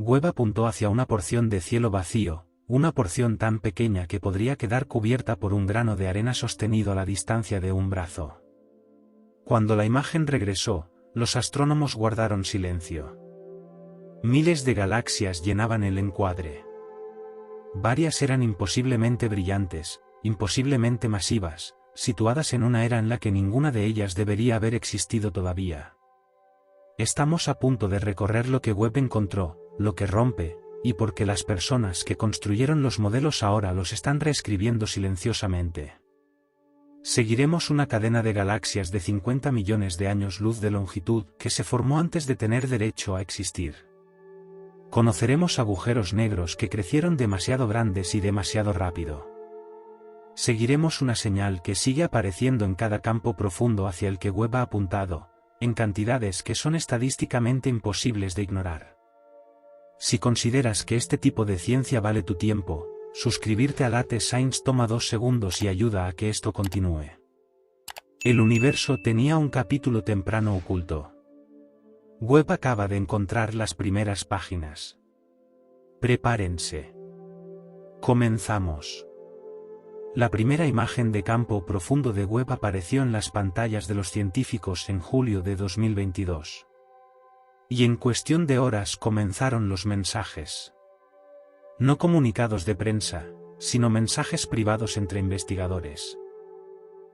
Webb apuntó hacia una porción de cielo vacío, una porción tan pequeña que podría quedar cubierta por un grano de arena sostenido a la distancia de un brazo. Cuando la imagen regresó, los astrónomos guardaron silencio. Miles de galaxias llenaban el encuadre. Varias eran imposiblemente brillantes, imposiblemente masivas, situadas en una era en la que ninguna de ellas debería haber existido todavía. Estamos a punto de recorrer lo que Webb encontró, lo que rompe, y porque las personas que construyeron los modelos ahora los están reescribiendo silenciosamente. Seguiremos una cadena de galaxias de 50 millones de años luz de longitud que se formó antes de tener derecho a existir. Conoceremos agujeros negros que crecieron demasiado grandes y demasiado rápido. Seguiremos una señal que sigue apareciendo en cada campo profundo hacia el que Webb ha apuntado, en cantidades que son estadísticamente imposibles de ignorar. Si consideras que este tipo de ciencia vale tu tiempo, suscribirte a Late Science toma 2 segundos y ayuda a que esto continúe. El universo tenía un capítulo temprano oculto. Webb acaba de encontrar las primeras páginas. Prepárense. Comenzamos. La primera imagen de campo profundo de Webb apareció en las pantallas de los científicos en julio de 2022. Y en cuestión de horas comenzaron los mensajes. No comunicados de prensa, sino mensajes privados entre investigadores.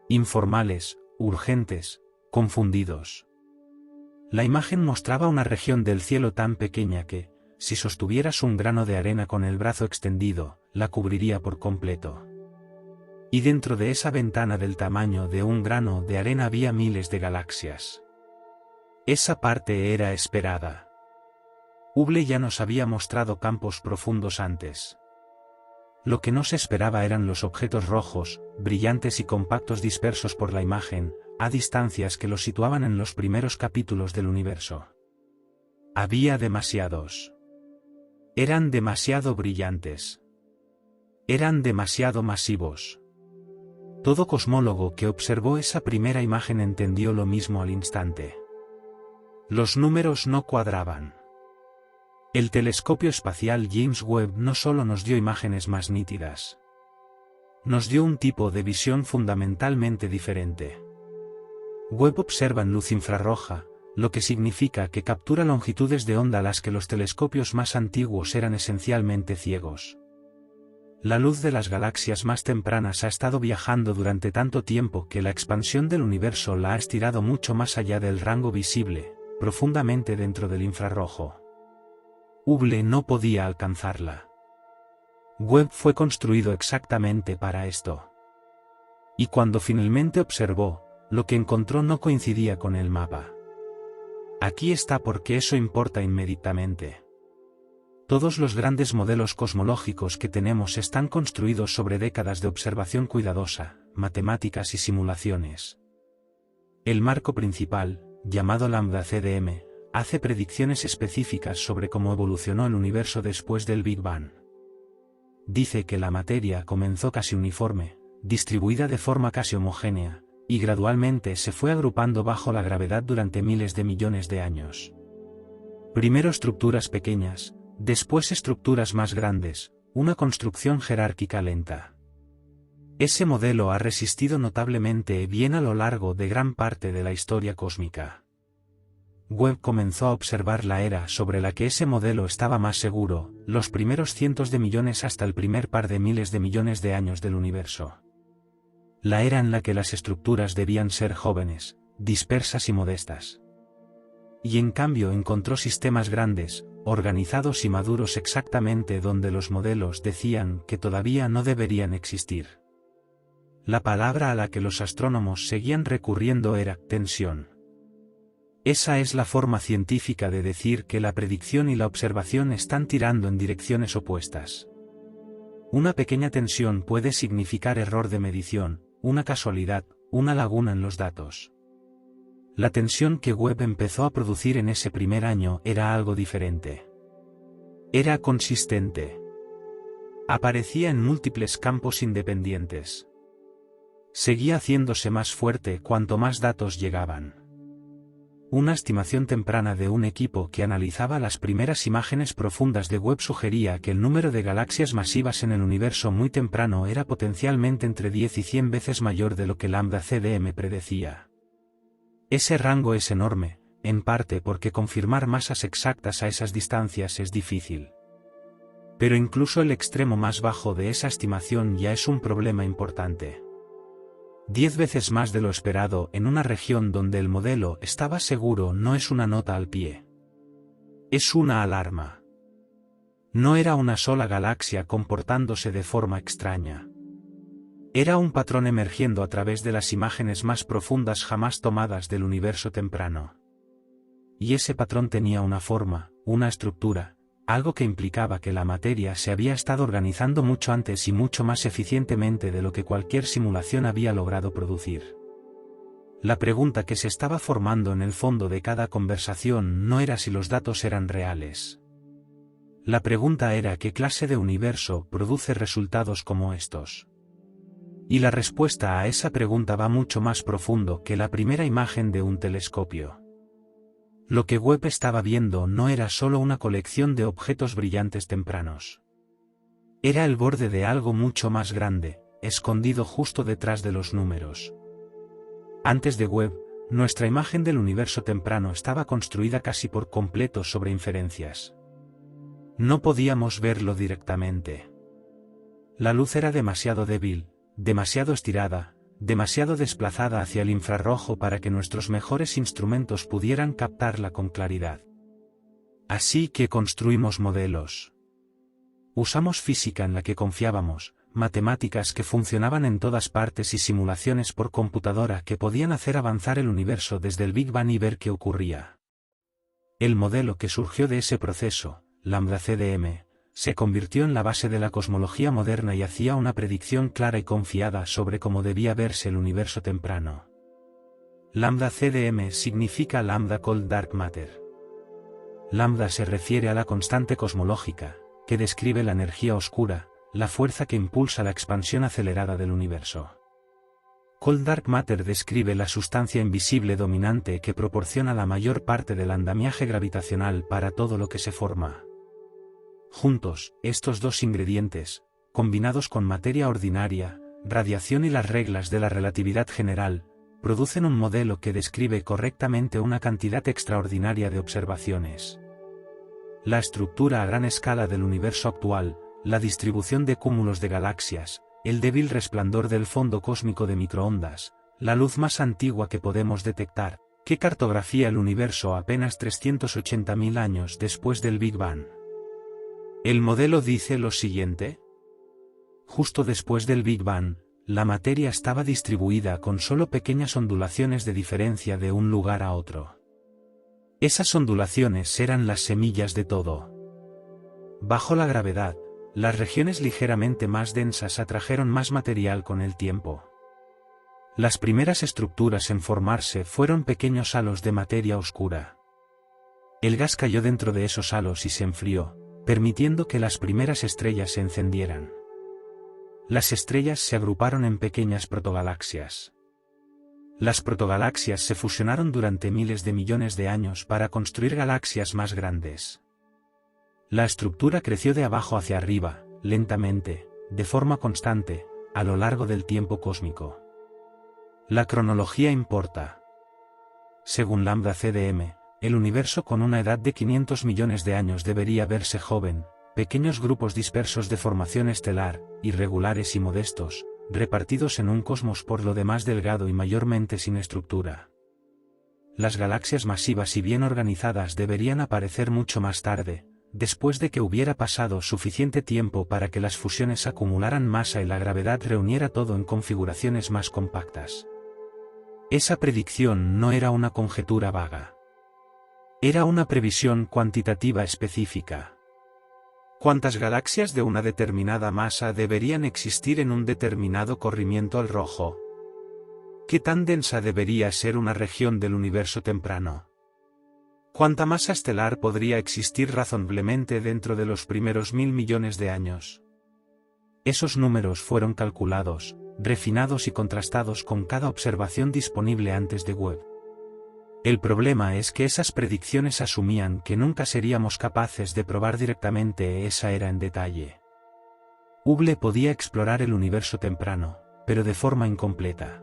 Informales, urgentes, confundidos. La imagen mostraba una región del cielo tan pequeña que, si sostuvieras un grano de arena con el brazo extendido, la cubriría por completo. Y dentro de esa ventana del tamaño de un grano de arena había miles de galaxias. Esa parte era esperada. Hubble ya nos había mostrado campos profundos antes. Lo que no se esperaba eran los objetos rojos, brillantes y compactos dispersos por la imagen, a distancias que los situaban en los primeros capítulos del universo. Había demasiados. Eran demasiado brillantes. Eran demasiado masivos. Todo cosmólogo que observó esa primera imagen entendió lo mismo al instante. Los números no cuadraban. El telescopio espacial James Webb no solo nos dio imágenes más nítidas. Nos dio un tipo de visión fundamentalmente diferente. Webb observa en luz infrarroja, lo que significa que captura longitudes de onda a las que los telescopios más antiguos eran esencialmente ciegos. La luz de las galaxias más tempranas ha estado viajando durante tanto tiempo que la expansión del universo la ha estirado mucho más allá del rango visible, profundamente dentro del infrarrojo. Hubble no podía alcanzarla. Webb fue construido exactamente para esto. Y cuando finalmente observó, lo que encontró no coincidía con el mapa. Aquí está porque eso importa inmediatamente. Todos los grandes modelos cosmológicos que tenemos están construidos sobre décadas de observación cuidadosa, matemáticas y simulaciones. El marco principal, llamado Lambda CDM, hace predicciones específicas sobre cómo evolucionó el universo después del Big Bang. Dice que la materia comenzó casi uniforme, distribuida de forma casi homogénea, y gradualmente se fue agrupando bajo la gravedad durante miles de millones de años. Primero estructuras pequeñas, después estructuras más grandes, una construcción jerárquica lenta. Ese modelo ha resistido notablemente bien a lo largo de gran parte de la historia cósmica. Webb comenzó a observar la era sobre la que ese modelo estaba más seguro, los primeros cientos de millones hasta el primer par de miles de millones de años del universo. La era en la que las estructuras debían ser jóvenes, dispersas y modestas. Y en cambio encontró sistemas grandes, organizados y maduros exactamente donde los modelos decían que todavía no deberían existir. La palabra a la que los astrónomos seguían recurriendo era tensión. Esa es la forma científica de decir que la predicción y la observación están tirando en direcciones opuestas. Una pequeña tensión puede significar error de medición, una casualidad, una laguna en los datos. La tensión que Webb empezó a producir en ese primer año era algo diferente. Era consistente. Aparecía en múltiples campos independientes. Seguía haciéndose más fuerte cuanto más datos llegaban. Una estimación temprana de un equipo que analizaba las primeras imágenes profundas de Webb sugería que el número de galaxias masivas en el universo muy temprano era potencialmente entre 10 y 100 veces mayor de lo que Lambda CDM predecía. Ese rango es enorme, en parte porque confirmar masas exactas a esas distancias es difícil. Pero incluso el extremo más bajo de esa estimación ya es un problema importante. 10 veces más de lo esperado en una región donde el modelo estaba seguro no es una nota al pie. Es una alarma. No era una sola galaxia comportándose de forma extraña. Era un patrón emergiendo a través de las imágenes más profundas jamás tomadas del universo temprano. Y ese patrón tenía una forma, una estructura, algo que implicaba que la materia se había estado organizando mucho antes y mucho más eficientemente de lo que cualquier simulación había logrado producir. La pregunta que se estaba formando en el fondo de cada conversación no era si los datos eran reales. La pregunta era qué clase de universo produce resultados como estos. Y la respuesta a esa pregunta va mucho más profundo que la primera imagen de un telescopio. Lo que Webb estaba viendo no era solo una colección de objetos brillantes tempranos. Era el borde de algo mucho más grande, escondido justo detrás de los números. Antes de Webb, nuestra imagen del universo temprano estaba construida casi por completo sobre inferencias. No podíamos verlo directamente. La luz era demasiado débil, demasiado estirada, demasiado desplazada hacia el infrarrojo para que nuestros mejores instrumentos pudieran captarla con claridad. Así que construimos modelos. Usamos física en la que confiábamos, matemáticas que funcionaban en todas partes y simulaciones por computadora que podían hacer avanzar el universo desde el Big Bang y ver qué ocurría. El modelo que surgió de ese proceso, Lambda CDM, se convirtió en la base de la cosmología moderna y hacía una predicción clara y confiada sobre cómo debía verse el universo temprano. Lambda CDM significa Lambda Cold Dark Matter. Lambda se refiere a la constante cosmológica, que describe la energía oscura, la fuerza que impulsa la expansión acelerada del universo. Cold Dark Matter describe la sustancia invisible dominante que proporciona la mayor parte del andamiaje gravitacional para todo lo que se forma. Juntos, estos dos ingredientes, combinados con materia ordinaria, radiación y las reglas de la relatividad general, producen un modelo que describe correctamente una cantidad extraordinaria de observaciones. La estructura a gran escala del universo actual, la distribución de cúmulos de galaxias, el débil resplandor del fondo cósmico de microondas, la luz más antigua que podemos detectar, que cartografía el universo apenas 380.000 años después del Big Bang. El modelo dice lo siguiente. Justo después del Big Bang, la materia estaba distribuida con solo pequeñas ondulaciones de diferencia de un lugar a otro. Esas ondulaciones eran las semillas de todo. Bajo la gravedad, las regiones ligeramente más densas atrajeron más material con el tiempo. Las primeras estructuras en formarse fueron pequeños halos de materia oscura. El gas cayó dentro de esos halos y se enfrió, permitiendo que las primeras estrellas se encendieran. Las estrellas se agruparon en pequeñas protogalaxias. Las protogalaxias se fusionaron durante miles de millones de años para construir galaxias más grandes. La estructura creció de abajo hacia arriba, lentamente, de forma constante, a lo largo del tiempo cósmico. La cronología importa. Según Lambda CDM, el universo con una edad de 500 millones de años debería verse joven, pequeños grupos dispersos de formación estelar, irregulares y modestos, repartidos en un cosmos por lo demás delgado y mayormente sin estructura. Las galaxias masivas y bien organizadas deberían aparecer mucho más tarde, después de que hubiera pasado suficiente tiempo para que las fusiones acumularan masa y la gravedad reuniera todo en configuraciones más compactas. Esa predicción no era una conjetura vaga. Era una previsión cuantitativa específica. ¿Cuántas galaxias de una determinada masa deberían existir en un determinado corrimiento al rojo? ¿Qué tan densa debería ser una región del universo temprano? ¿Cuánta masa estelar podría existir razonablemente dentro de los primeros 1000 millones de años? Esos números fueron calculados, refinados y contrastados con cada observación disponible antes de Webb. El problema es que esas predicciones asumían que nunca seríamos capaces de probar directamente esa era en detalle. Hubble podía explorar el universo temprano, pero de forma incompleta.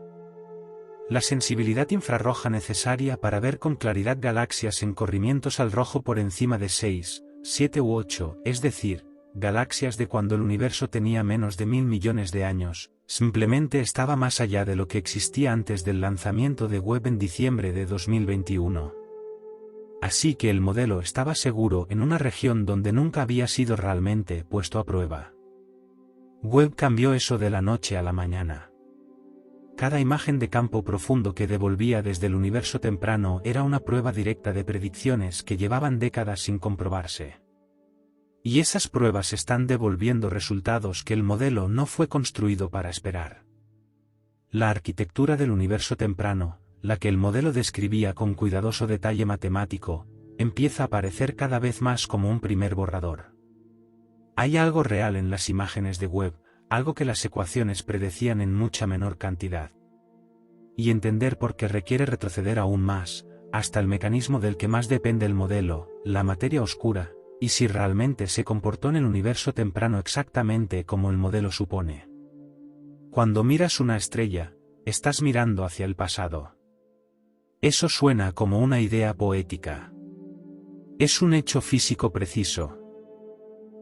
La sensibilidad infrarroja necesaria para ver con claridad galaxias en corrimientos al rojo por encima de 6, 7 u 8, es decir, galaxias de cuando el universo tenía menos de 1000 millones de años, simplemente estaba más allá de lo que existía antes del lanzamiento de Webb en diciembre de 2021. Así que el modelo estaba seguro en una región donde nunca había sido realmente puesto a prueba. Webb cambió eso de la noche a la mañana. Cada imagen de campo profundo que devolvía desde el universo temprano era una prueba directa de predicciones que llevaban décadas sin comprobarse. Y esas pruebas están devolviendo resultados que el modelo no fue construido para esperar. La arquitectura del universo temprano, la que el modelo describía con cuidadoso detalle matemático, empieza a aparecer cada vez más como un primer borrador. Hay algo real en las imágenes de Webb, algo que las ecuaciones predecían en mucha menor cantidad. Y entender por qué requiere retroceder aún más, hasta el mecanismo del que más depende el modelo, la materia oscura, y si realmente se comportó en el universo temprano exactamente como el modelo supone. Cuando miras una estrella, estás mirando hacia el pasado. Eso suena como una idea poética. Es un hecho físico preciso.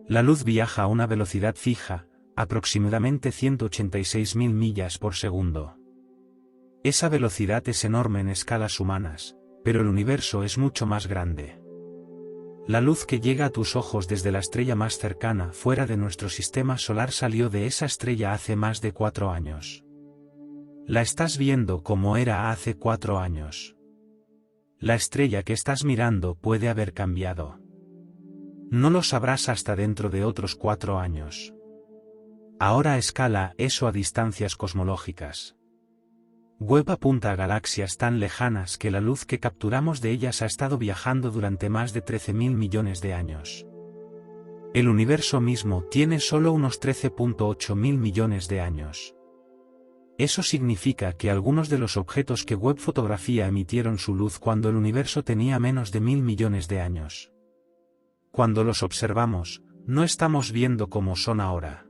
La luz viaja a una velocidad fija, aproximadamente 186.000 millas por segundo. Esa velocidad es enorme en escalas humanas, pero el universo es mucho más grande. La luz que llega a tus ojos desde la estrella más cercana fuera de nuestro sistema solar salió de esa estrella hace más de 4 años. La estás viendo como era hace 4 años. La estrella que estás mirando puede haber cambiado. No lo sabrás hasta dentro de otros 4 años. Ahora escala eso a distancias cosmológicas. Webb apunta a galaxias tan lejanas que la luz que capturamos de ellas ha estado viajando durante más de 13.000 millones de años. El universo mismo tiene solo unos 13.8 mil millones de años. Eso significa que algunos de los objetos que Webb fotografía emitieron su luz cuando el universo tenía menos de 1000 millones de años. Cuando los observamos, no estamos viendo cómo son ahora.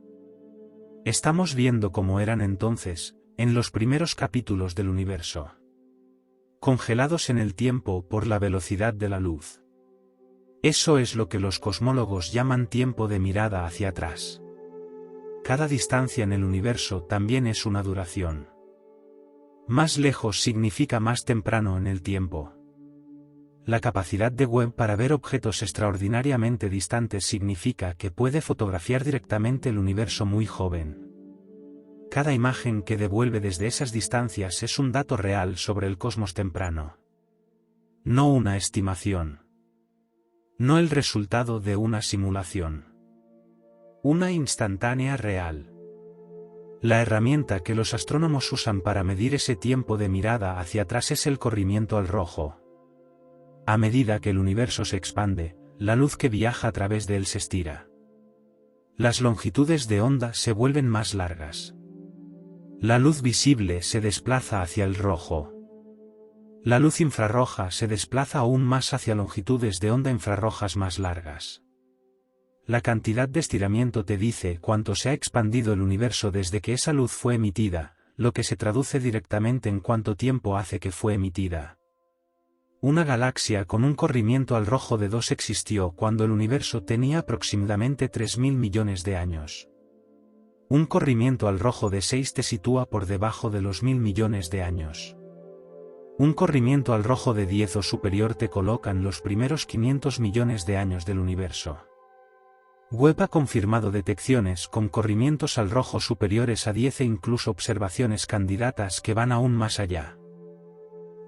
Estamos viendo cómo eran entonces, en los primeros capítulos del universo. Congelados en el tiempo por la velocidad de la luz. Eso es lo que los cosmólogos llaman tiempo de mirada hacia atrás. Cada distancia en el universo también es una duración. Más lejos significa más temprano en el tiempo. La capacidad de Webb para ver objetos extraordinariamente distantes significa que puede fotografiar directamente el universo muy joven. Cada imagen que devuelve desde esas distancias es un dato real sobre el cosmos temprano. No una estimación. No el resultado de una simulación. Una instantánea real. La herramienta que los astrónomos usan para medir ese tiempo de mirada hacia atrás es el corrimiento al rojo. A medida que el universo se expande, la luz que viaja a través de él se estira. Las longitudes de onda se vuelven más largas. La luz visible se desplaza hacia el rojo. La luz infrarroja se desplaza aún más hacia longitudes de onda infrarrojas más largas. La cantidad de estiramiento te dice cuánto se ha expandido el universo desde que esa luz fue emitida, lo que se traduce directamente en cuánto tiempo hace que fue emitida. Una galaxia con un corrimiento al rojo de 2 existió cuando el universo tenía aproximadamente 3.000 millones de años. Un corrimiento al rojo de 6 te sitúa por debajo de los 1000 millones de años. Un corrimiento al rojo de 10 o superior te coloca en los primeros 500 millones de años del universo. Webb ha confirmado detecciones con corrimientos al rojo superiores a 10 e incluso observaciones candidatas que van aún más allá.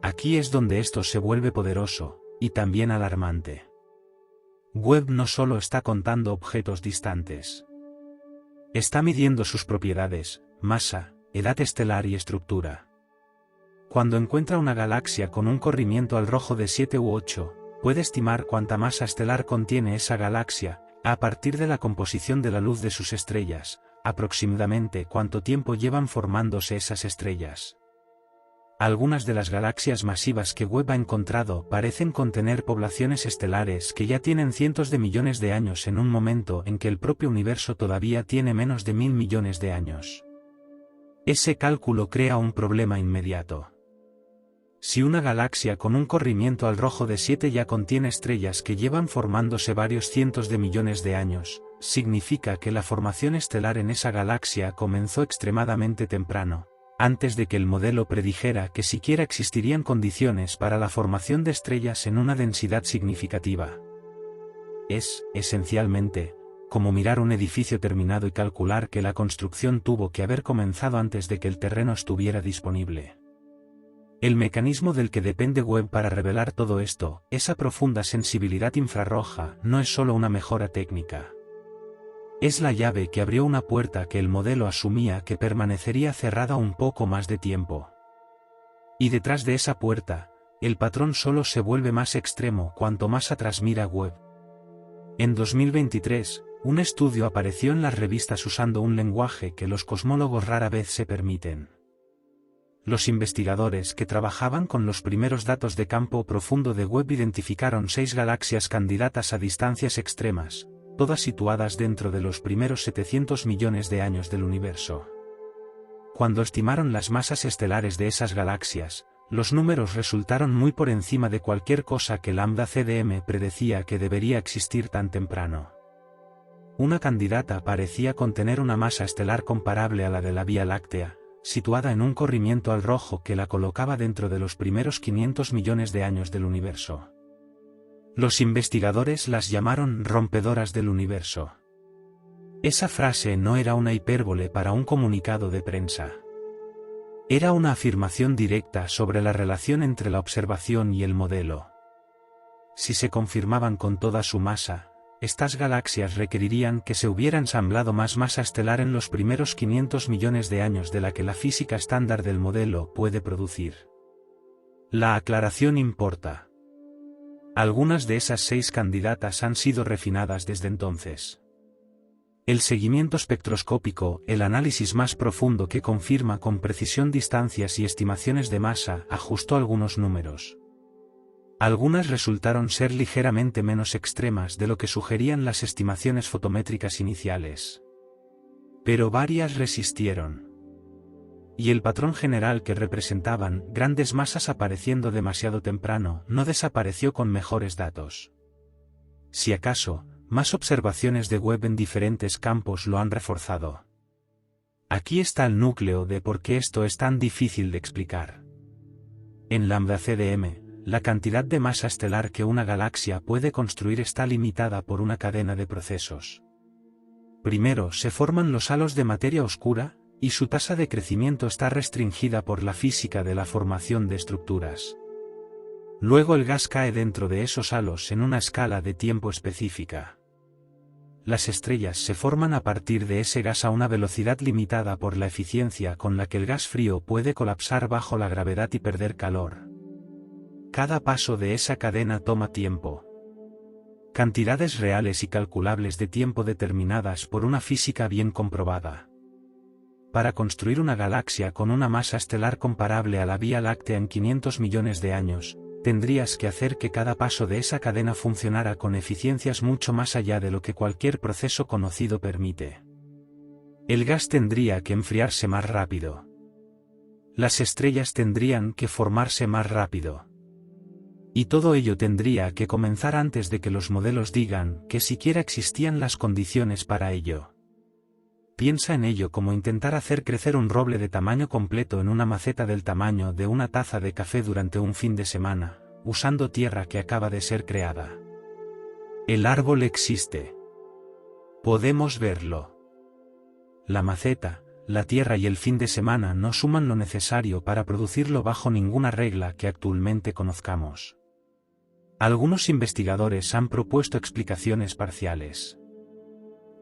Aquí es donde esto se vuelve poderoso, y también alarmante. Webb no solo está contando objetos distantes. Está midiendo sus propiedades, masa, edad estelar y estructura. Cuando encuentra una galaxia con un corrimiento al rojo de 7 u 8, puede estimar cuánta masa estelar contiene esa galaxia, a partir de la composición de la luz de sus estrellas, aproximadamente cuánto tiempo llevan formándose esas estrellas. Algunas de las galaxias masivas que Webb ha encontrado parecen contener poblaciones estelares que ya tienen cientos de millones de años en un momento en que el propio universo todavía tiene menos de 1000 millones de años. Ese cálculo crea un problema inmediato. Si una galaxia con un corrimiento al rojo de 7 ya contiene estrellas que llevan formándose varios cientos de millones de años, significa que la formación estelar en esa galaxia comenzó extremadamente temprano, antes de que el modelo predijera que siquiera existirían condiciones para la formación de estrellas en una densidad significativa. Es, esencialmente, como mirar un edificio terminado y calcular que la construcción tuvo que haber comenzado antes de que el terreno estuviera disponible. El mecanismo del que depende Webb para revelar todo esto, esa profunda sensibilidad infrarroja, no es solo una mejora técnica. Es la llave que abrió una puerta que el modelo asumía que permanecería cerrada un poco más de tiempo. Y detrás de esa puerta, el patrón solo se vuelve más extremo cuanto más atrás mira Webb. En 2023, un estudio apareció en las revistas usando un lenguaje que los cosmólogos rara vez se permiten. Los investigadores que trabajaban con los primeros datos de campo profundo de Webb identificaron 6 galaxias candidatas a distancias extremas, todas situadas dentro de los primeros 700 millones de años del universo. Cuando estimaron las masas estelares de esas galaxias, los números resultaron muy por encima de cualquier cosa que Lambda CDM predecía que debería existir tan temprano. Una candidata parecía contener una masa estelar comparable a la de la Vía Láctea, situada en un corrimiento al rojo que la colocaba dentro de los primeros 500 millones de años del universo. Los investigadores las llamaron rompedoras del universo. Esa frase no era una hipérbole para un comunicado de prensa. Era una afirmación directa sobre la relación entre la observación y el modelo. Si se confirmaban con toda su masa, estas galaxias requerirían que se hubiera ensamblado más masa estelar en los primeros 500 millones de años de la que la física estándar del modelo puede producir. La aclaración importa. Algunas de esas 6 candidatas han sido refinadas desde entonces. El seguimiento espectroscópico, el análisis más profundo que confirma con precisión distancias y estimaciones de masa, ajustó algunos números. Algunas resultaron ser ligeramente menos extremas de lo que sugerían las estimaciones fotométricas iniciales. Pero varias resistieron. Y el patrón general que representaban, grandes masas apareciendo demasiado temprano, no desapareció con mejores datos. Si acaso, más observaciones de Webb en diferentes campos lo han reforzado. Aquí está el núcleo de por qué esto es tan difícil de explicar. En Lambda CDM, la cantidad de masa estelar que una galaxia puede construir está limitada por una cadena de procesos. Primero se forman los halos de materia oscura, y su tasa de crecimiento está restringida por la física de la formación de estructuras. Luego el gas cae dentro de esos halos en una escala de tiempo específica. Las estrellas se forman a partir de ese gas a una velocidad limitada por la eficiencia con la que el gas frío puede colapsar bajo la gravedad y perder calor. Cada paso de esa cadena toma tiempo. Cantidades reales y calculables de tiempo determinadas por una física bien comprobada. Para construir una galaxia con una masa estelar comparable a la Vía Láctea en 500 millones de años, tendrías que hacer que cada paso de esa cadena funcionara con eficiencias mucho más allá de lo que cualquier proceso conocido permite. El gas tendría que enfriarse más rápido. Las estrellas tendrían que formarse más rápido. Y todo ello tendría que comenzar antes de que los modelos digan que siquiera existían las condiciones para ello. Piensa en ello como intentar hacer crecer un roble de tamaño completo en una maceta del tamaño de una taza de café durante un fin de semana, usando tierra que acaba de ser creada. El árbol existe. Podemos verlo. La maceta, la tierra y el fin de semana no suman lo necesario para producirlo bajo ninguna regla que actualmente conozcamos. Algunos investigadores han propuesto explicaciones parciales.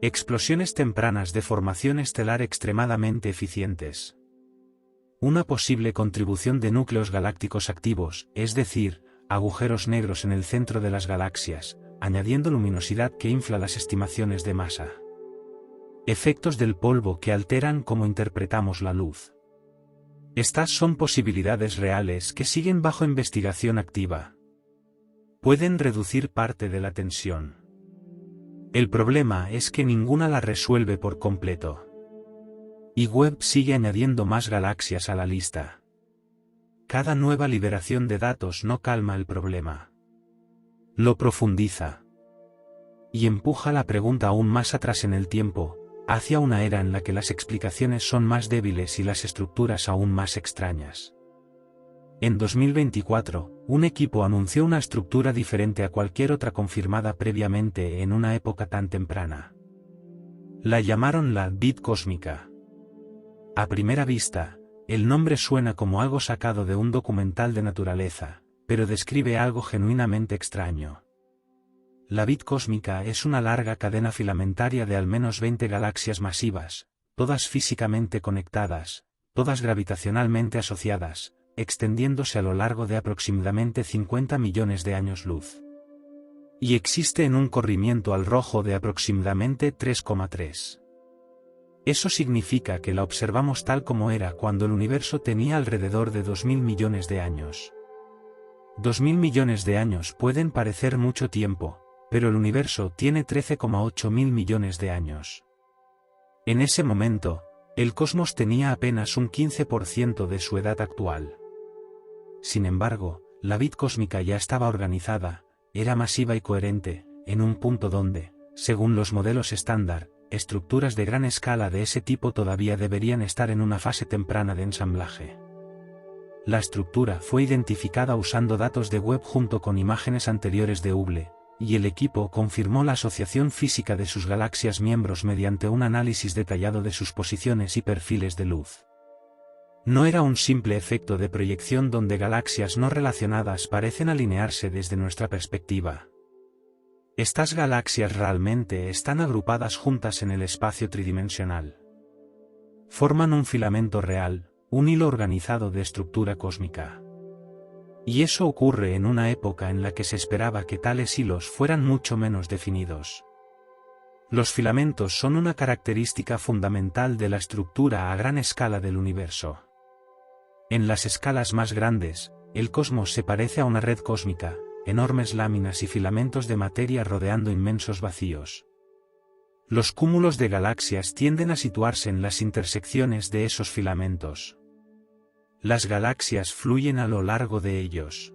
Explosiones tempranas de formación estelar extremadamente eficientes. Una posible contribución de núcleos galácticos activos, es decir, agujeros negros en el centro de las galaxias, añadiendo luminosidad que infla las estimaciones de masa. Efectos del polvo que alteran cómo interpretamos la luz. Estas son posibilidades reales que siguen bajo investigación activa. Pueden reducir parte de la tensión. El problema es que ninguna la resuelve por completo. Y Webb sigue añadiendo más galaxias a la lista. Cada nueva liberación de datos no calma el problema. Lo profundiza. Y empuja la pregunta aún más atrás en el tiempo, hacia una era en la que las explicaciones son más débiles y las estructuras aún más extrañas. En 2024, un equipo anunció una estructura diferente a cualquier otra confirmada previamente en una época tan temprana. La llamaron la bit cósmica. A primera vista, el nombre suena como algo sacado de un documental de naturaleza, pero describe algo genuinamente extraño. La bit cósmica es una larga cadena filamentaria de al menos 20 galaxias masivas, todas físicamente conectadas, todas gravitacionalmente asociadas, extendiéndose a lo largo de aproximadamente 50 millones de años luz. Y existe en un corrimiento al rojo de aproximadamente 3,3. Eso significa que la observamos tal como era cuando el universo tenía alrededor de 2000 millones de años. 2000 millones de años pueden parecer mucho tiempo, pero el universo tiene 13,8 mil millones de años. En ese momento, el cosmos tenía apenas un 15% de su edad actual. Sin embargo, la bit cósmica ya estaba organizada, era masiva y coherente, en un punto donde, según los modelos estándar, estructuras de gran escala de ese tipo todavía deberían estar en una fase temprana de ensamblaje. La estructura fue identificada usando datos de Webb junto con imágenes anteriores de Hubble, y el equipo confirmó la asociación física de sus galaxias miembros mediante un análisis detallado de sus posiciones y perfiles de luz. No era un simple efecto de proyección donde galaxias no relacionadas parecen alinearse desde nuestra perspectiva. Estas galaxias realmente están agrupadas juntas en el espacio tridimensional. Forman un filamento real, un hilo organizado de estructura cósmica. Y eso ocurre en una época en la que se esperaba que tales hilos fueran mucho menos definidos. Los filamentos son una característica fundamental de la estructura a gran escala del universo. En las escalas más grandes, el cosmos se parece a una red cósmica, enormes láminas y filamentos de materia rodeando inmensos vacíos. Los cúmulos de galaxias tienden a situarse en las intersecciones de esos filamentos. Las galaxias fluyen a lo largo de ellos.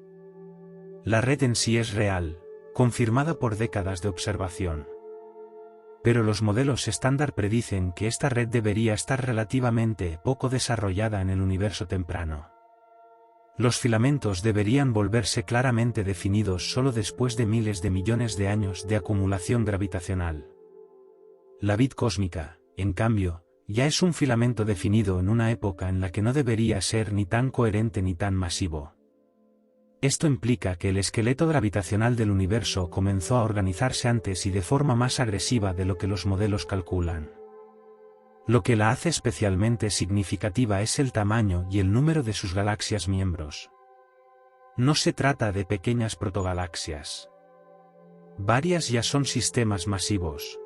La red en sí es real, confirmada por décadas de observación. Pero los modelos estándar predicen que esta red debería estar relativamente poco desarrollada en el universo temprano. Los filamentos deberían volverse claramente definidos solo después de miles de millones de años de acumulación gravitacional. La bit cósmica, en cambio, ya es un filamento definido en una época en la que no debería ser ni tan coherente ni tan masivo. Esto implica que el esqueleto gravitacional del universo comenzó a organizarse antes y de forma más agresiva de lo que los modelos calculan. Lo que la hace especialmente significativa es el tamaño y el número de sus galaxias miembros. No se trata de pequeñas protogalaxias. Varias ya son sistemas masivos.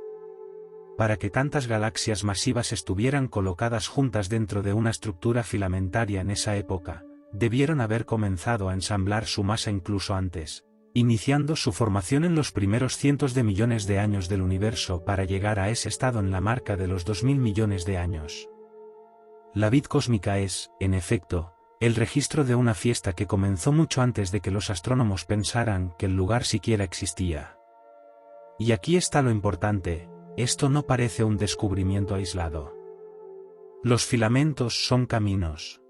Para que tantas galaxias masivas estuvieran colocadas juntas dentro de una estructura filamentaria en esa época, debieron haber comenzado a ensamblar su masa incluso antes, iniciando su formación en los primeros cientos de millones de años del universo para llegar a ese estado en la marca de los 2000 millones de años. La bit cósmica es, en efecto, el registro de una fiesta que comenzó mucho antes de que los astrónomos pensaran que el lugar siquiera existía. Y aquí está lo importante, esto no parece un descubrimiento aislado. Los filamentos son caminos.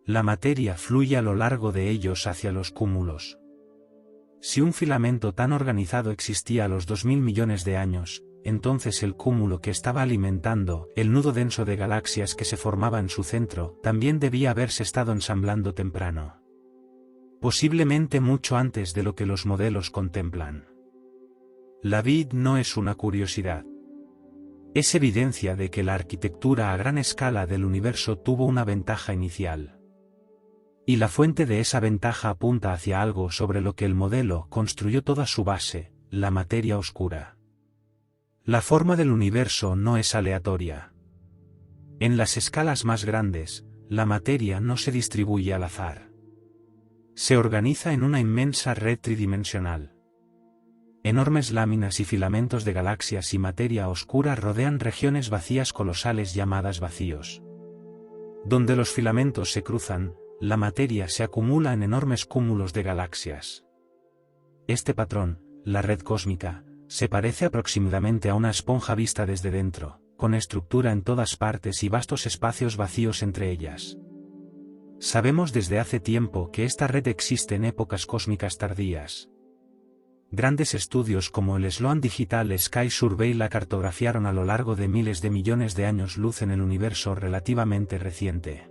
La materia fluye a lo largo de ellos hacia los cúmulos. Si un filamento tan organizado existía a los 2000 millones de años, entonces el cúmulo que estaba alimentando el nudo denso de galaxias que se formaba en su centro también debía haberse estado ensamblando temprano. Posiblemente mucho antes de lo que los modelos contemplan. La bit no es una curiosidad. Es evidencia de que la arquitectura a gran escala del universo tuvo una ventaja inicial. Y la fuente de esa ventaja apunta hacia algo sobre lo que el modelo construyó toda su base, la materia oscura. La forma del universo no es aleatoria. En las escalas más grandes, la materia no se distribuye al azar. Se organiza en una inmensa red tridimensional. Enormes láminas y filamentos de galaxias y materia oscura rodean regiones vacías colosales llamadas vacíos. Donde los filamentos se cruzan, la materia se acumula en enormes cúmulos de galaxias. Este patrón, la red cósmica, se parece aproximadamente a una esponja vista desde dentro, con estructura en todas partes y vastos espacios vacíos entre ellas. Sabemos desde hace tiempo que esta red existe en épocas cósmicas tardías. Grandes estudios como el Sloan Digital Sky Survey la cartografiaron a lo largo de miles de millones de años luz en el universo relativamente reciente.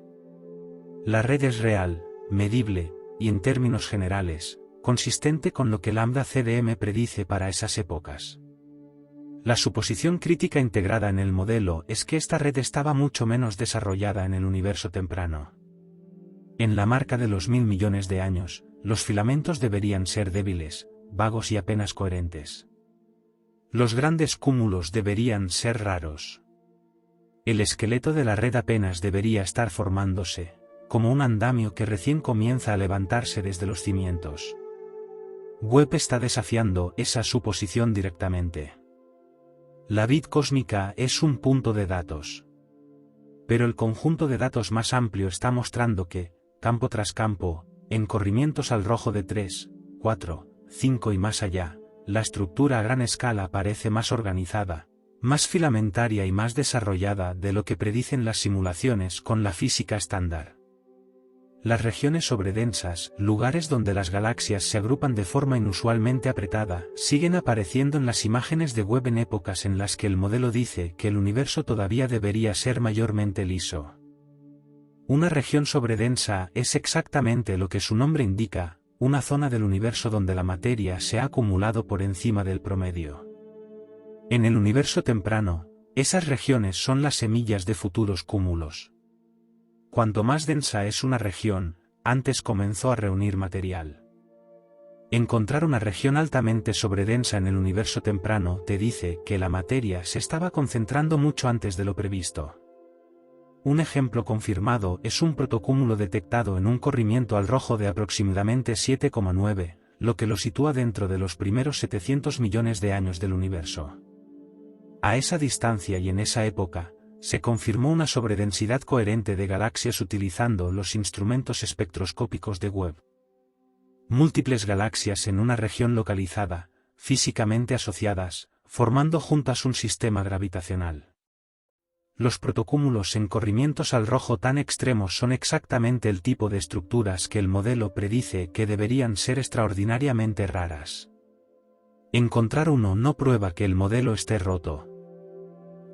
La red es real, medible, y en términos generales, consistente con lo que lambda CDM predice para esas épocas. La suposición crítica integrada en el modelo es que esta red estaba mucho menos desarrollada en el universo temprano. En la marca de los 1000 millones de años, los filamentos deberían ser débiles, vagos y apenas coherentes. Los grandes cúmulos deberían ser raros. El esqueleto de la red apenas debería estar formándose, como un andamio que recién comienza a levantarse desde los cimientos. Webb está desafiando esa suposición directamente. La bit cósmica es un punto de datos. Pero el conjunto de datos más amplio está mostrando que, campo tras campo, en corrimientos al rojo de 3, 4, 5 y más allá, la estructura a gran escala parece más organizada, más filamentaria y más desarrollada de lo que predicen las simulaciones con la física estándar. Las regiones sobredensas, lugares donde las galaxias se agrupan de forma inusualmente apretada, siguen apareciendo en las imágenes de Webb en épocas en las que el modelo dice que el universo todavía debería ser mayormente liso. Una región sobredensa es exactamente lo que su nombre indica, una zona del universo donde la materia se ha acumulado por encima del promedio. En el universo temprano, esas regiones son las semillas de futuros cúmulos. Cuanto más densa es una región, antes comenzó a reunir material. Encontrar una región altamente sobredensa en el universo temprano te dice que la materia se estaba concentrando mucho antes de lo previsto. Un ejemplo confirmado es un protocúmulo detectado en un corrimiento al rojo de aproximadamente 7,9, lo que lo sitúa dentro de los primeros 700 millones de años del universo. A esa distancia y en esa época, se confirmó una sobredensidad coherente de galaxias utilizando los instrumentos espectroscópicos de Webb. Múltiples galaxias en una región localizada, físicamente asociadas, formando juntas un sistema gravitacional. Los protocúmulos en corrimientos al rojo tan extremos son exactamente el tipo de estructuras que el modelo predice que deberían ser extraordinariamente raras. Encontrar uno no prueba que el modelo esté roto.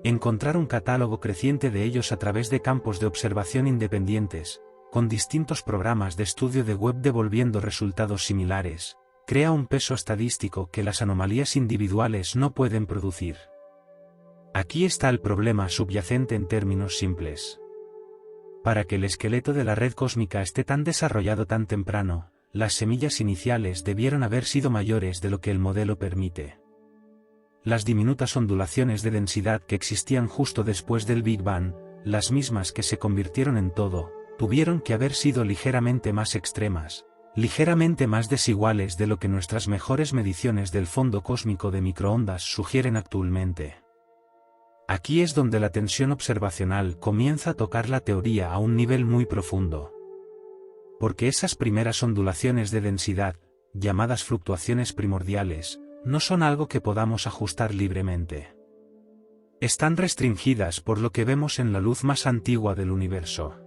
Encontrar un catálogo creciente de ellos a través de campos de observación independientes, con distintos programas de estudio de Webb devolviendo resultados similares, crea un peso estadístico que las anomalías individuales no pueden producir. Aquí está el problema subyacente en términos simples. Para que el esqueleto de la red cósmica esté tan desarrollado tan temprano, las semillas iniciales debieron haber sido mayores de lo que el modelo permite. Las diminutas ondulaciones de densidad que existían justo después del Big Bang, las mismas que se convirtieron en todo, tuvieron que haber sido ligeramente más extremas, ligeramente más desiguales de lo que nuestras mejores mediciones del fondo cósmico de microondas sugieren actualmente. Aquí es donde la tensión observacional comienza a tocar la teoría a un nivel muy profundo. Porque esas primeras ondulaciones de densidad, llamadas fluctuaciones primordiales, no son algo que podamos ajustar libremente. Están restringidas por lo que vemos en la luz más antigua del universo.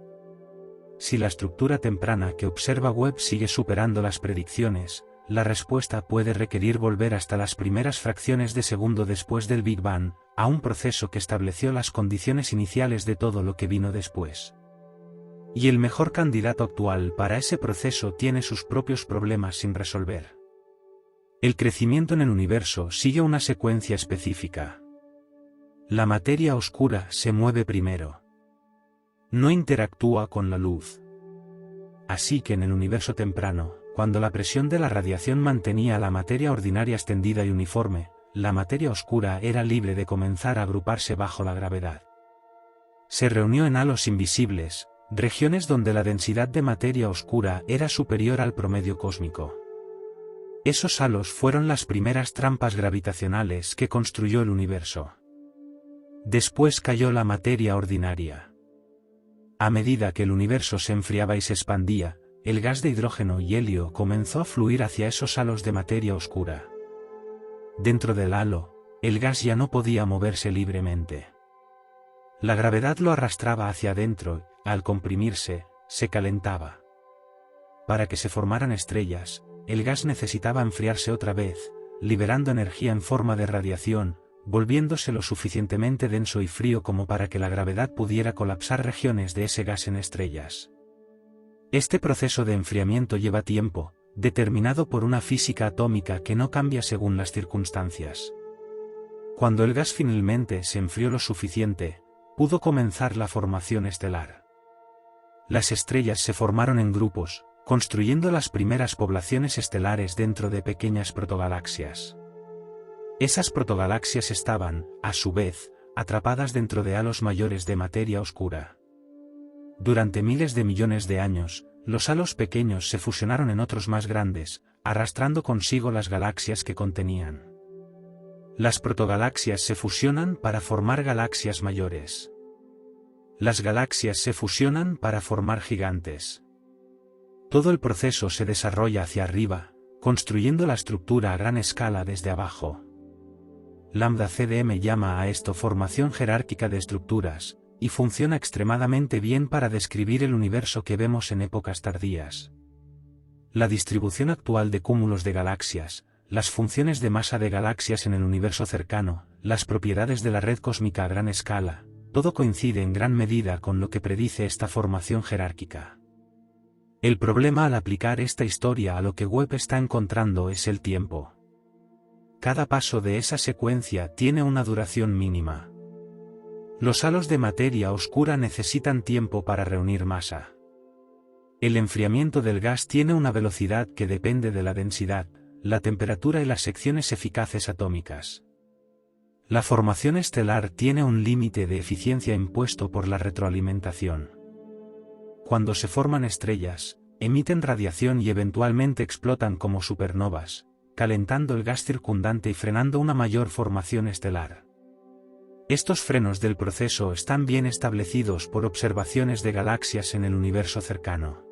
Si la estructura temprana que observa Webb sigue superando las predicciones, la respuesta puede requerir volver hasta las primeras fracciones de segundo después del Big Bang, a un proceso que estableció las condiciones iniciales de todo lo que vino después. Y el mejor candidato actual para ese proceso tiene sus propios problemas sin resolver. El crecimiento en el universo sigue una secuencia específica. La materia oscura se mueve primero. No interactúa con la luz. Así que en el universo temprano, cuando la presión de la radiación mantenía la materia ordinaria extendida y uniforme, la materia oscura era libre de comenzar a agruparse bajo la gravedad. Se reunió en halos invisibles, regiones donde la densidad de materia oscura era superior al promedio cósmico. Esos halos fueron las primeras trampas gravitacionales que construyó el universo. Después cayó la materia ordinaria. A medida que el universo se enfriaba y se expandía, el gas de hidrógeno y helio comenzó a fluir hacia esos halos de materia oscura. Dentro del halo, el gas ya no podía moverse libremente. La gravedad lo arrastraba hacia adentro, y, al comprimirse, se calentaba. Para que se formaran estrellas, el gas necesitaba enfriarse otra vez, liberando energía en forma de radiación, volviéndose lo suficientemente denso y frío como para que la gravedad pudiera colapsar regiones de ese gas en estrellas. Este proceso de enfriamiento lleva tiempo, determinado por una física atómica que no cambia según las circunstancias. Cuando el gas finalmente se enfrió lo suficiente, pudo comenzar la formación estelar. Las estrellas se formaron en grupos, construyendo las primeras poblaciones estelares dentro de pequeñas protogalaxias. Esas protogalaxias estaban, a su vez, atrapadas dentro de halos mayores de materia oscura. Durante miles de millones de años, los halos pequeños se fusionaron en otros más grandes, arrastrando consigo las galaxias que contenían. Las protogalaxias se fusionan para formar galaxias mayores. Las galaxias se fusionan para formar gigantes. Todo el proceso se desarrolla hacia arriba, construyendo la estructura a gran escala desde abajo. Lambda CDM llama a esto formación jerárquica de estructuras, y funciona extremadamente bien para describir el universo que vemos en épocas tardías. La distribución actual de cúmulos de galaxias, las funciones de masa de galaxias en el universo cercano, las propiedades de la red cósmica a gran escala, todo coincide en gran medida con lo que predice esta formación jerárquica. El problema al aplicar esta historia a lo que Webb está encontrando es el tiempo. Cada paso de esa secuencia tiene una duración mínima. Los halos de materia oscura necesitan tiempo para reunir masa. El enfriamiento del gas tiene una velocidad que depende de la densidad, la temperatura y las secciones eficaces atómicas. La formación estelar tiene un límite de eficiencia impuesto por la retroalimentación. Cuando se forman estrellas, emiten radiación y eventualmente explotan como supernovas, calentando el gas circundante y frenando una mayor formación estelar. Estos frenos del proceso están bien establecidos por observaciones de galaxias en el universo cercano.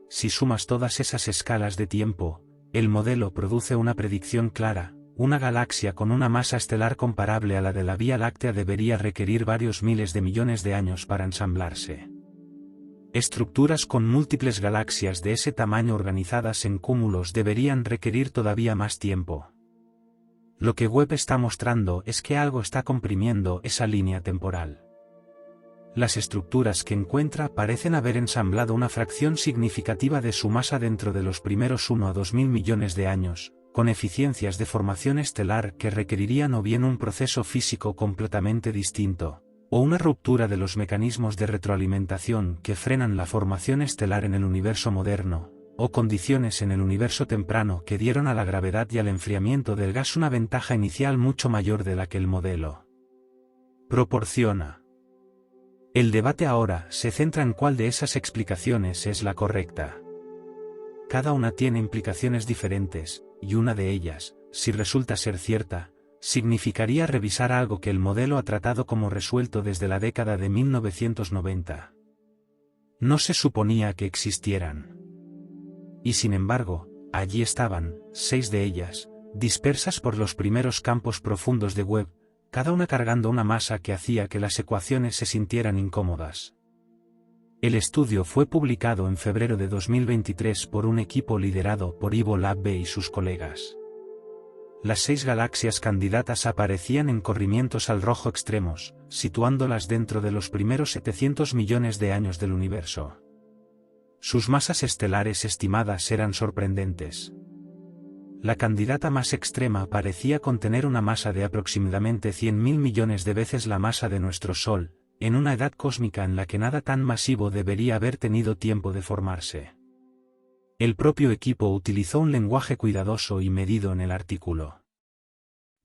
Si sumas todas esas escalas de tiempo, el modelo produce una predicción clara: una galaxia con una masa estelar comparable a la de la Vía Láctea debería requerir varios miles de millones de años para ensamblarse. Estructuras con múltiples galaxias de ese tamaño organizadas en cúmulos deberían requerir todavía más tiempo. Lo que Webb está mostrando es que algo está comprimiendo esa línea temporal. Las estructuras que encuentra parecen haber ensamblado una fracción significativa de su masa dentro de los primeros 1 a 2000 millones de años, con eficiencias de formación estelar que requerirían o bien un proceso físico completamente distinto, o una ruptura de los mecanismos de retroalimentación que frenan la formación estelar en el universo moderno, o condiciones en el universo temprano que dieron a la gravedad y al enfriamiento del gas una ventaja inicial mucho mayor de la que el modelo proporciona. El debate ahora se centra en cuál de esas explicaciones es la correcta. Cada una tiene implicaciones diferentes, y una de ellas, si resulta ser cierta, significaría revisar algo que el modelo ha tratado como resuelto desde la década de 1990. No se suponía que existieran. Y sin embargo, allí estaban, 6 de ellas, dispersas por los primeros campos profundos de Webb, cada una cargando una masa que hacía que las ecuaciones se sintieran incómodas. El estudio fue publicado en febrero de 2023 por un equipo liderado por Ivo Labbé y sus colegas. Las 6 galaxias candidatas aparecían en corrimientos al rojo extremos, situándolas dentro de los primeros 700 millones de años del universo. Sus masas estelares estimadas eran sorprendentes. La candidata más extrema parecía contener una masa de aproximadamente 100.000 millones de veces la masa de nuestro Sol, en una edad cósmica en la que nada tan masivo debería haber tenido tiempo de formarse. El propio equipo utilizó un lenguaje cuidadoso y medido en el artículo.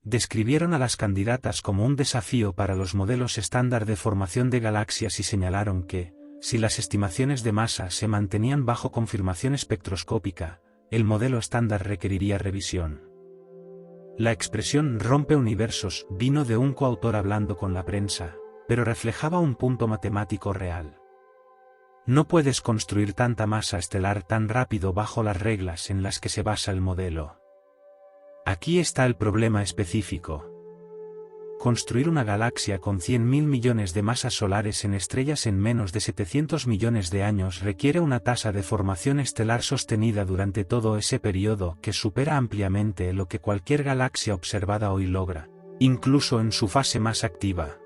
Describieron a las candidatas como un desafío para los modelos estándar de formación de galaxias y señalaron que, Si las estimaciones de masa se mantenían bajo confirmación espectroscópica, el modelo estándar requeriría revisión. La expresión "rompe universos" vino de un coautor hablando con la prensa, pero reflejaba un punto matemático real. No puedes construir tanta masa estelar tan rápido bajo las reglas en las que se basa el modelo. Aquí está el problema específico. Construir una galaxia con 100.000 millones de masas solares en estrellas en menos de 700 millones de años requiere una tasa de formación estelar sostenida durante todo ese periodo que supera ampliamente lo que cualquier galaxia observada hoy logra, incluso en su fase más activa.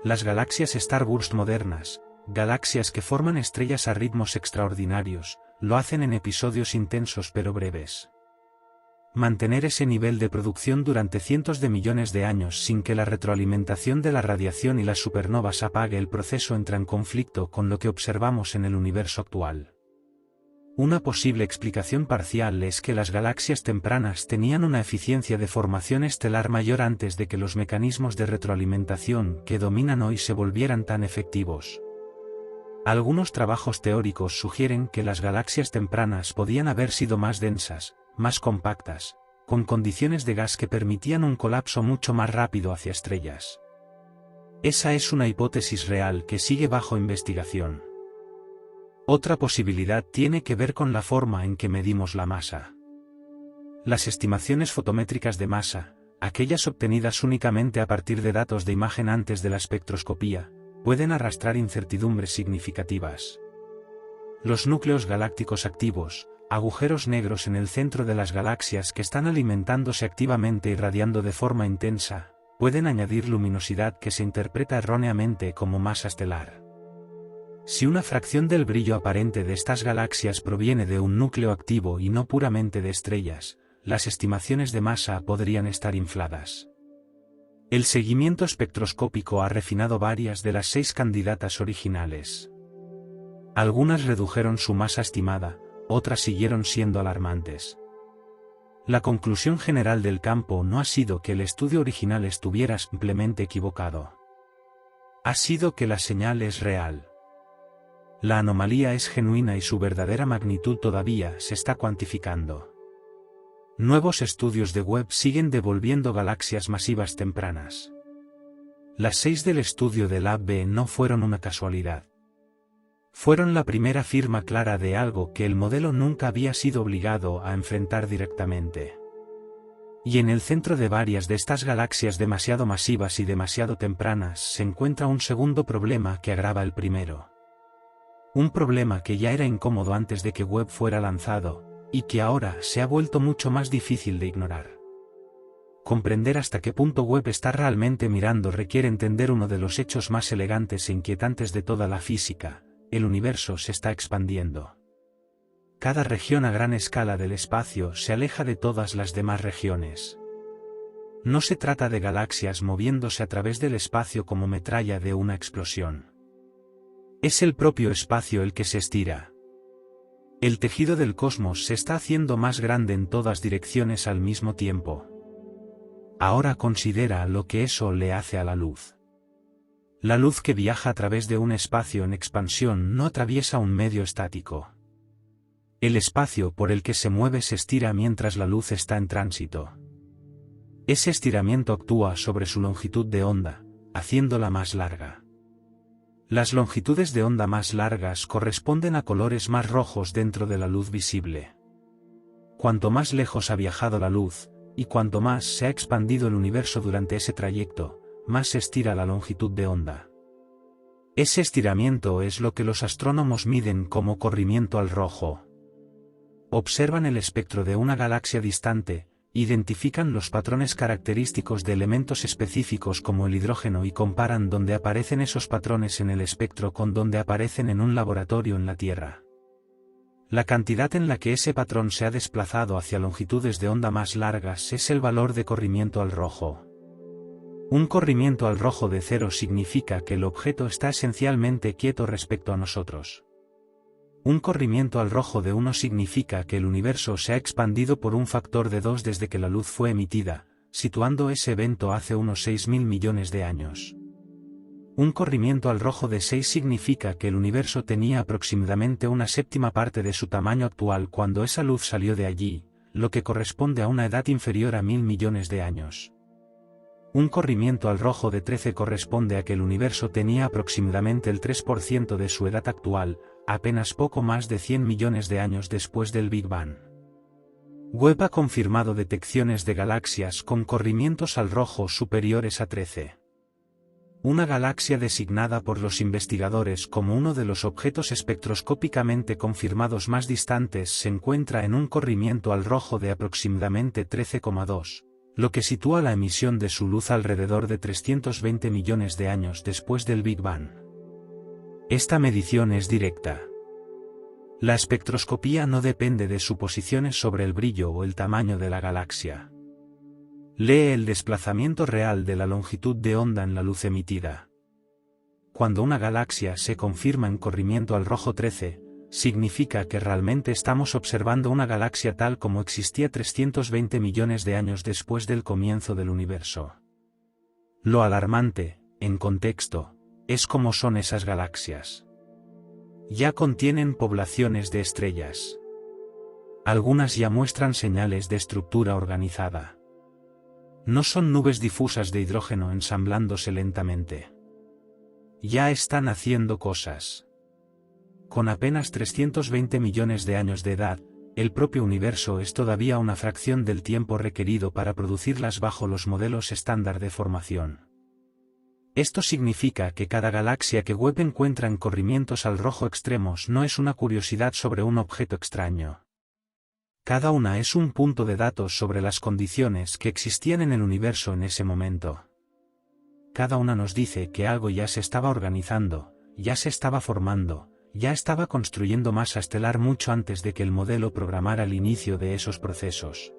Las galaxias Starburst modernas, galaxias que forman estrellas a ritmos extraordinarios, lo hacen en episodios intensos pero breves. Mantener ese nivel de producción durante cientos de millones de años sin que la retroalimentación de la radiación y las supernovas apague el proceso entra en conflicto con lo que observamos en el universo actual. Una posible explicación parcial es que las galaxias tempranas tenían una eficiencia de formación estelar mayor antes de que los mecanismos de retroalimentación que dominan hoy se volvieran tan efectivos. Algunos trabajos teóricos sugieren que las galaxias tempranas podían haber sido más densas, más compactas, con condiciones de gas que permitían un colapso mucho más rápido hacia estrellas. Esa es una hipótesis real que sigue bajo investigación. Otra posibilidad tiene que ver con la forma en que medimos la masa. Las estimaciones fotométricas de masa, aquellas obtenidas únicamente a partir de datos de imagen antes de la espectroscopía, pueden arrastrar incertidumbres significativas. Los núcleos galácticos activos, agujeros negros en el centro de las galaxias que están alimentándose activamente y radiando de forma intensa, pueden añadir luminosidad que se interpreta erróneamente como masa estelar. Si una fracción del brillo aparente de estas galaxias proviene de un núcleo activo y no puramente de estrellas, las estimaciones de masa podrían estar infladas. El seguimiento espectroscópico ha refinado varias de las 6 candidatas originales. Algunas redujeron su masa estimada, otras siguieron siendo alarmantes. La conclusión general del campo no ha sido que el estudio original estuviera simplemente equivocado. Ha sido que la señal es real. La anomalía es genuina y su verdadera magnitud todavía se está cuantificando. Nuevos estudios de Webb siguen devolviendo galaxias masivas tempranas. Las 6 del estudio del Lab B no fueron una casualidad. Fueron la primera firma clara de algo que el modelo nunca había sido obligado a enfrentar directamente. Y en el centro de varias de estas galaxias demasiado masivas y demasiado tempranas se encuentra un segundo problema que agrava el primero. Un problema que ya era incómodo antes de que Webb fuera lanzado, y que ahora se ha vuelto mucho más difícil de ignorar. Comprender hasta qué punto Webb está realmente mirando requiere entender uno de los hechos más elegantes e inquietantes de toda la física: el universo se está expandiendo. Cada región a gran escala del espacio se aleja de todas las demás regiones. No se trata de galaxias moviéndose a través del espacio como metralla de una explosión. Es el propio espacio el que se estira. El tejido del cosmos se está haciendo más grande en todas direcciones al mismo tiempo. Ahora considera lo que eso le hace a la luz. La luz que viaja a través de un espacio en expansión no atraviesa un medio estático. El espacio por el que se mueve se estira mientras la luz está en tránsito. Ese estiramiento actúa sobre su longitud de onda, haciéndola más larga. Las longitudes de onda más largas corresponden a colores más rojos dentro de la luz visible. Cuanto más lejos ha viajado la luz, y cuanto más se ha expandido el universo durante ese trayecto, más se estira la longitud de onda. Ese estiramiento es lo que los astrónomos miden como corrimiento al rojo. Observan el espectro de una galaxia distante, identifican los patrones característicos de elementos específicos como el hidrógeno y comparan dónde aparecen esos patrones en el espectro con dónde aparecen en un laboratorio en la Tierra. La cantidad en la que ese patrón se ha desplazado hacia longitudes de onda más largas es el valor de corrimiento al rojo. Un corrimiento al rojo de 0 significa que el objeto está esencialmente quieto respecto a nosotros. Un corrimiento al rojo de 1 significa que el universo se ha expandido por un factor de 2 desde que la luz fue emitida, situando ese evento hace unos 6.000 millones de años. Un corrimiento al rojo de 6 significa que el universo tenía aproximadamente una séptima parte de su tamaño actual cuando esa luz salió de allí, lo que corresponde a una edad inferior a 1000 millones de años. Un corrimiento al rojo de 13 corresponde a que el universo tenía aproximadamente el 3% de su edad actual, apenas poco más de 100 millones de años después del Big Bang. Webb ha confirmado detecciones de galaxias con corrimientos al rojo superiores a 13. Una galaxia designada por los investigadores como uno de los objetos espectroscópicamente confirmados más distantes se encuentra en un corrimiento al rojo de aproximadamente 13,2, lo que sitúa la emisión de su luz alrededor de 320 millones de años después del Big Bang. Esta medición es directa. La espectroscopía no depende de suposiciones sobre el brillo o el tamaño de la galaxia. Lee el desplazamiento real de la longitud de onda en la luz emitida. Cuando una galaxia se confirma en corrimiento al rojo 13, significa que realmente estamos observando una galaxia tal como existía 320 millones de años después del comienzo del universo. Lo alarmante, en contexto, es cómo son esas galaxias. Ya contienen poblaciones de estrellas. Algunas ya muestran señales de estructura organizada. No son nubes difusas de hidrógeno ensamblándose lentamente. Ya están haciendo cosas. Con apenas 320 millones de años de edad, el propio universo es todavía una fracción del tiempo requerido para producirlas bajo los modelos estándar de formación. Esto significa que cada galaxia que Webb encuentra en corrimientos al rojo extremos no es una curiosidad sobre un objeto extraño. Cada una es un punto de datos sobre las condiciones que existían en el universo en ese momento. Cada una nos dice que algo ya se estaba organizando, ya se estaba formando, ya estaba construyendo masa estelar mucho antes de que el modelo programara el inicio de esos procesos.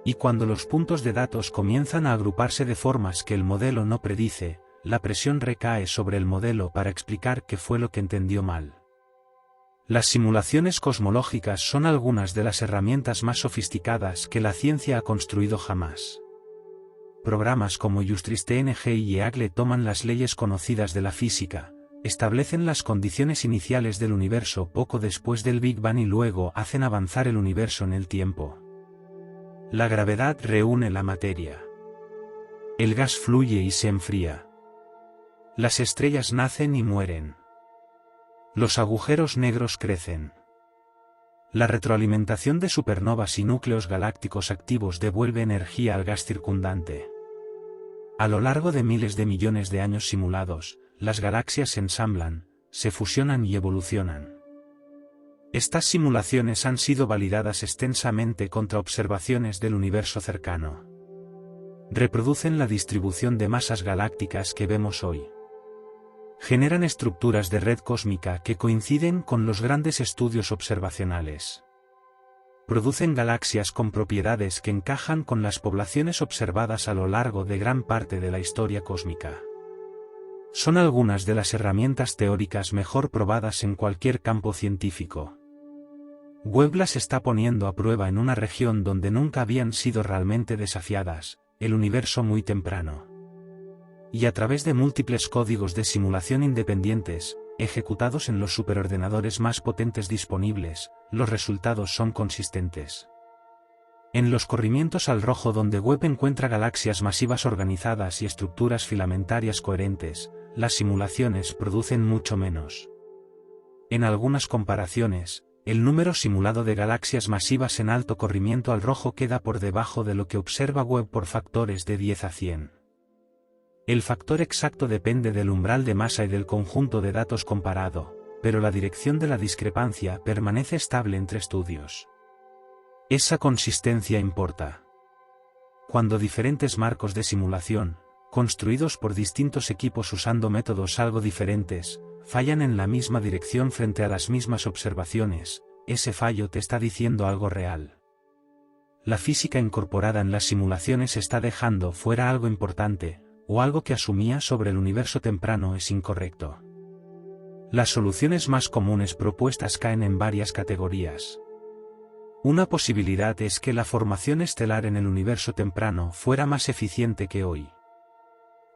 Y cuando los puntos de datos comienzan a agruparse de formas que el modelo no predice, la presión recae sobre el modelo para explicar qué fue lo que entendió mal. Las simulaciones cosmológicas son algunas de las herramientas más sofisticadas que la ciencia ha construido jamás. Programas como JustIceTNG y EAGLE toman las leyes conocidas de la física, establecen las condiciones iniciales del universo poco después del Big Bang y luego hacen avanzar el universo en el tiempo. La gravedad reúne la materia. El gas fluye y se enfría. Las estrellas nacen y mueren. Los agujeros negros crecen. La retroalimentación de supernovas y núcleos galácticos activos devuelve energía al gas circundante. A lo largo de miles de millones de años simulados, las galaxias se ensamblan, se fusionan y evolucionan. Estas simulaciones han sido validadas extensamente contra observaciones del universo cercano. Reproducen la distribución de masas galácticas que vemos hoy. Generan estructuras de red cósmica que coinciden con los grandes estudios observacionales. Producen galaxias con propiedades que encajan con las poblaciones observadas a lo largo de gran parte de la historia cósmica. Son algunas de las herramientas teóricas mejor probadas en cualquier campo científico. Webb las está poniendo a prueba en una región donde nunca habían sido realmente desafiadas, el universo muy temprano. Y a través de múltiples códigos de simulación independientes, ejecutados en los superordenadores más potentes disponibles, los resultados son consistentes. En los corrimientos al rojo donde Webb encuentra galaxias masivas organizadas y estructuras filamentarias coherentes, las simulaciones producen mucho menos. En algunas comparaciones, el número simulado de galaxias masivas en alto corrimiento al rojo queda por debajo de lo que observa Webb por factores de 10 a 100. El factor exacto depende del umbral de masa y del conjunto de datos comparado, pero la dirección de la discrepancia permanece estable entre estudios. Esa consistencia importa. Cuando diferentes marcos de simulación, construidos por distintos equipos usando métodos algo diferentes, fallan en la misma dirección frente a las mismas observaciones, ese fallo te está diciendo algo real. La física incorporada en las simulaciones está dejando fuera algo importante, o algo que asumía sobre el universo temprano es incorrecto. Las soluciones más comunes propuestas caen en varias categorías. Una posibilidad es que la formación estelar en el universo temprano fuera más eficiente que hoy.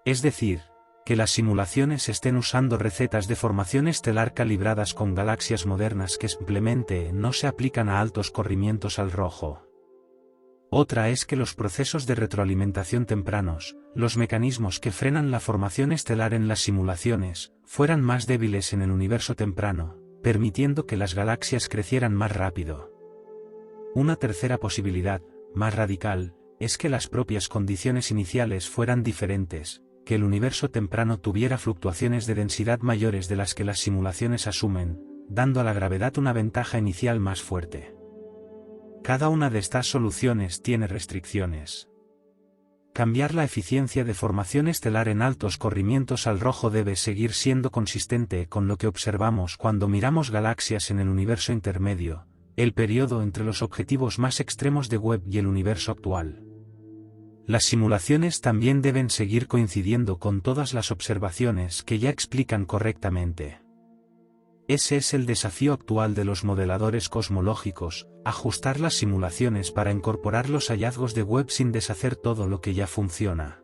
Es decir, que las simulaciones estén usando recetas de formación estelar calibradas con galaxias modernas que simplemente no se aplican a altos corrimientos al rojo. Otra es que los procesos de retroalimentación tempranos, los mecanismos que frenan la formación estelar en las simulaciones, fueran más débiles en el universo temprano, permitiendo que las galaxias crecieran más rápido. Una tercera posibilidad, más radical, es que las propias condiciones iniciales fueran diferentes, que el universo temprano tuviera fluctuaciones de densidad mayores de las que las simulaciones asumen, dando a la gravedad una ventaja inicial más fuerte. Cada una de estas soluciones tiene restricciones. Cambiar la eficiencia de formación estelar en altos corrimientos al rojo debe seguir siendo consistente con lo que observamos cuando miramos galaxias en el universo intermedio, el periodo entre los objetivos más extremos de Webb y el universo actual. Las simulaciones también deben seguir coincidiendo con todas las observaciones que ya explican correctamente. Ese es el desafío actual de los modeladores cosmológicos, ajustar las simulaciones para incorporar los hallazgos de Webb sin deshacer todo lo que ya funciona.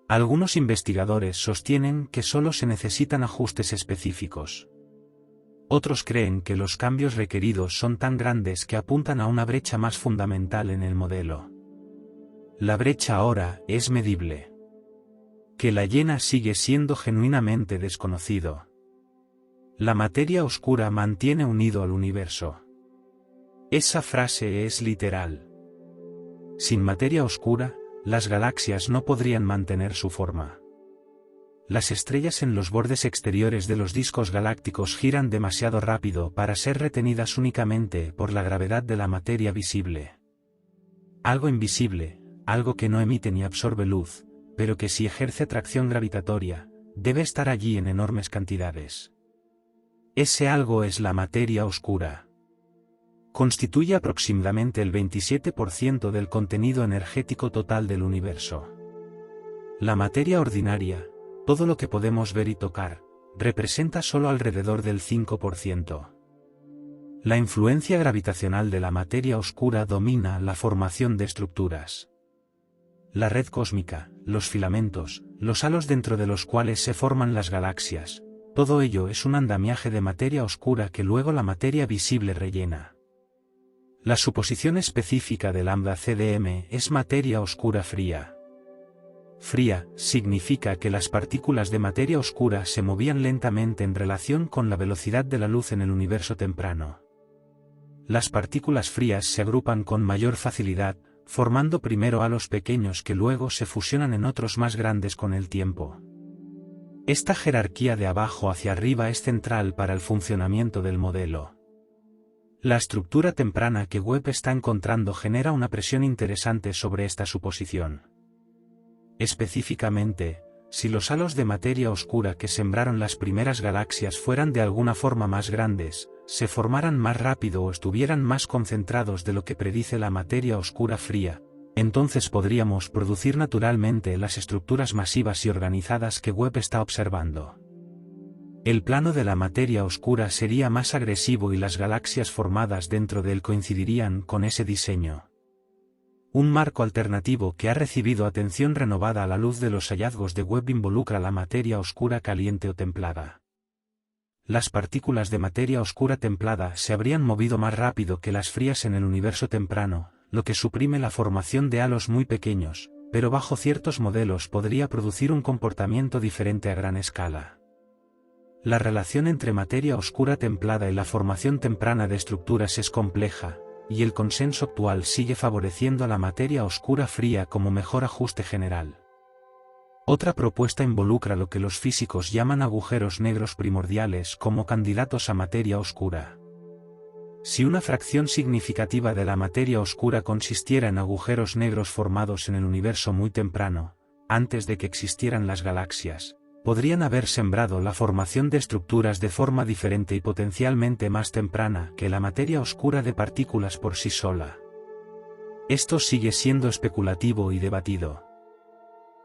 Algunos investigadores sostienen que solo se necesitan ajustes específicos. Otros creen que los cambios requeridos son tan grandes que apuntan a una brecha más fundamental en el modelo. La brecha ahora es medible. Que la llena sigue siendo genuinamente desconocido. La materia oscura mantiene unido al universo. Esa frase es literal. Sin materia oscura, las galaxias no podrían mantener su forma. Las estrellas en los bordes exteriores de los discos galácticos giran demasiado rápido para ser retenidas únicamente por la gravedad de la materia visible. Algo invisible, algo que no emite ni absorbe luz, pero que sí ejerce atracción gravitatoria, debe estar allí en enormes cantidades. Ese algo es la materia oscura. Constituye aproximadamente el 27% del contenido energético total del universo. La materia ordinaria, todo lo que podemos ver y tocar, representa solo alrededor del 5%. La influencia gravitacional de la materia oscura domina la formación de estructuras. La red cósmica, los filamentos, los halos dentro de los cuales se forman las galaxias, todo ello es un andamiaje de materia oscura que luego la materia visible rellena. La suposición específica de lambda CDM es materia oscura fría. Fría significa que las partículas de materia oscura se movían lentamente en relación con la velocidad de la luz en el universo temprano. Las partículas frías se agrupan con mayor facilidad, formando primero halos pequeños que luego se fusionan en otros más grandes con el tiempo. Esta jerarquía de abajo hacia arriba es central para el funcionamiento del modelo. La estructura temprana que Webb está encontrando genera una presión interesante sobre esta suposición. Específicamente, si los halos de materia oscura que sembraron las primeras galaxias fueran de alguna forma más grandes, se formaran más rápido o estuvieran más concentrados de lo que predice la materia oscura fría, entonces podríamos producir naturalmente las estructuras masivas y organizadas que Webb está observando. El plano de la materia oscura sería más agresivo y las galaxias formadas dentro de él coincidirían con ese diseño. Un marco alternativo que ha recibido atención renovada a la luz de los hallazgos de Webb involucra la materia oscura caliente o templada. Las partículas de materia oscura templada se habrían movido más rápido que las frías en el universo temprano, lo que suprime la formación de halos muy pequeños, pero bajo ciertos modelos podría producir un comportamiento diferente a gran escala. La relación entre materia oscura templada y la formación temprana de estructuras es compleja, y el consenso actual sigue favoreciendo a la materia oscura fría como mejor ajuste general. Otra propuesta involucra lo que los físicos llaman agujeros negros primordiales como candidatos a materia oscura. Si una fracción significativa de la materia oscura consistiera en agujeros negros formados en el universo muy temprano, antes de que existieran las galaxias, podrían haber sembrado la formación de estructuras de forma diferente y potencialmente más temprana que la materia oscura de partículas por sí sola. Esto sigue siendo especulativo y debatido.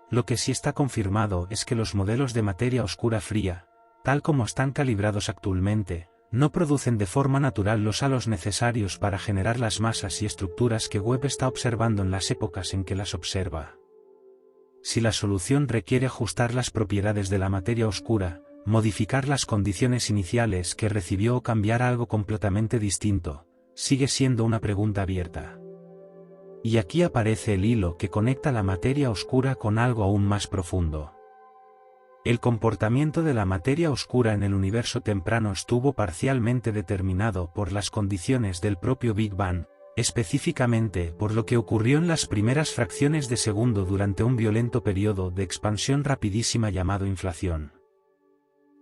Lo que sí está confirmado es que los modelos de materia oscura fría, tal como están calibrados actualmente, no producen de forma natural los halos necesarios para generar las masas y estructuras que Webb está observando en las épocas en que las observa. Si la solución requiere ajustar las propiedades de la materia oscura, modificar las condiciones iniciales que recibió o cambiar algo completamente distinto, sigue siendo una pregunta abierta. Y aquí aparece el hilo que conecta la materia oscura con algo aún más profundo. El comportamiento de la materia oscura en el universo temprano estuvo parcialmente determinado por las condiciones del propio Big Bang, específicamente por lo que ocurrió en las primeras fracciones de segundo durante un violento periodo de expansión rapidísima llamado inflación.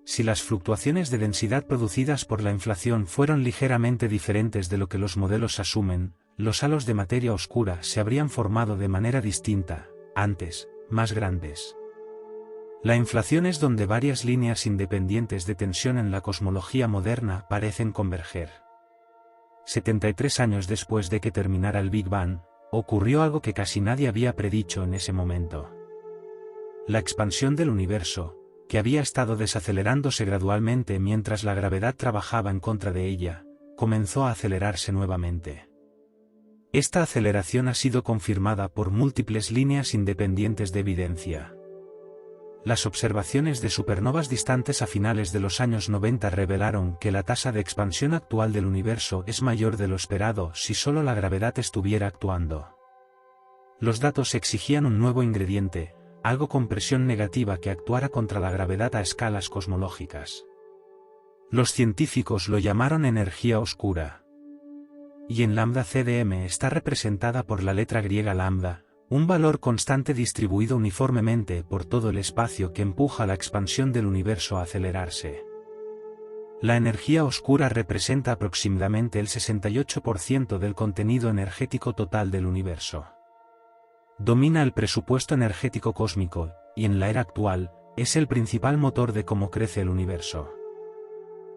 Si las fluctuaciones de densidad producidas por la inflación fueron ligeramente diferentes de lo que los modelos asumen, los halos de materia oscura se habrían formado de manera distinta, antes, más grandes. La inflación es donde varias líneas independientes de tensión en la cosmología moderna parecen converger. 73 años después de que terminara el Big Bang, ocurrió algo que casi nadie había predicho en ese momento. La expansión del universo, que había estado desacelerándose gradualmente mientras la gravedad trabajaba en contra de ella, comenzó a acelerarse nuevamente. Esta aceleración ha sido confirmada por múltiples líneas independientes de evidencia. Las observaciones de supernovas distantes a finales de los años 90 revelaron que la tasa de expansión actual del universo es mayor de lo esperado si solo la gravedad estuviera actuando. Los datos exigían un nuevo ingrediente, algo con presión negativa que actuara contra la gravedad a escalas cosmológicas. Los científicos lo llamaron energía oscura. Y en lambda CDM está representada por la letra griega lambda, un valor constante distribuido uniformemente por todo el espacio que empuja la expansión del universo a acelerarse. La energía oscura representa aproximadamente el 68% del contenido energético total del universo. Domina el presupuesto energético cósmico, y en la era actual, es el principal motor de cómo crece el universo.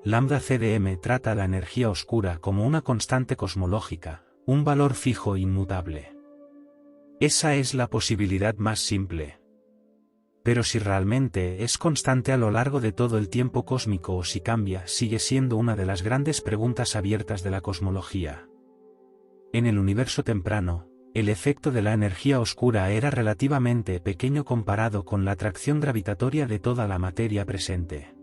Lambda CDM trata a la energía oscura como una constante cosmológica, un valor fijo e inmutable. Esa es la posibilidad más simple. Pero si realmente es constante a lo largo de todo el tiempo cósmico o si cambia, sigue siendo una de las grandes preguntas abiertas de la cosmología. En el universo temprano, el efecto de la energía oscura era relativamente pequeño comparado con la atracción gravitatoria de toda la materia presente.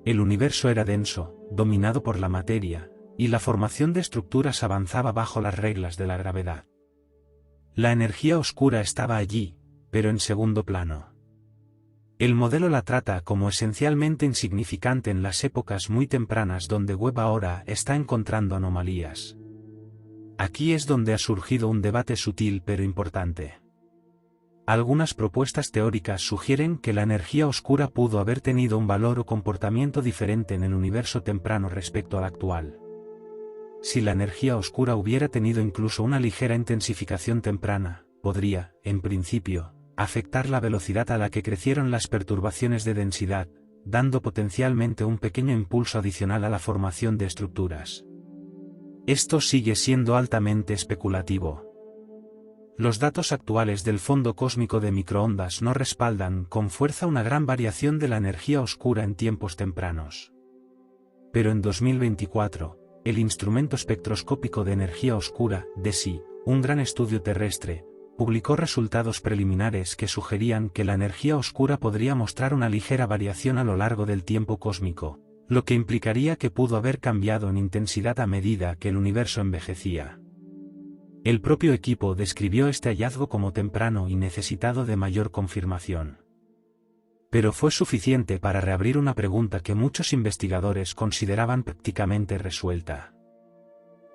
El universo era denso, dominado por la materia, y la formación de estructuras avanzaba bajo las reglas de la gravedad. La energía oscura estaba allí, pero en segundo plano. El modelo la trata como esencialmente insignificante en las épocas muy tempranas donde Webb ahora está encontrando anomalías. Aquí es donde ha surgido un debate sutil pero importante. Algunas propuestas teóricas sugieren que la energía oscura pudo haber tenido un valor o comportamiento diferente en el universo temprano respecto al actual. Si la energía oscura hubiera tenido incluso una ligera intensificación temprana, podría, en principio, afectar la velocidad a la que crecieron las perturbaciones de densidad, dando potencialmente un pequeño impulso adicional a la formación de estructuras. Esto sigue siendo altamente especulativo. Los datos actuales del fondo cósmico de microondas no respaldan con fuerza una gran variación de la energía oscura en tiempos tempranos. Pero en 2024, el Instrumento Espectroscópico de Energía Oscura, DESI, un gran estudio terrestre, publicó resultados preliminares que sugerían que la energía oscura podría mostrar una ligera variación a lo largo del tiempo cósmico, lo que implicaría que pudo haber cambiado en intensidad a medida que el universo envejecía. El propio equipo describió este hallazgo como temprano y necesitado de mayor confirmación. Pero fue suficiente para reabrir una pregunta que muchos investigadores consideraban prácticamente resuelta.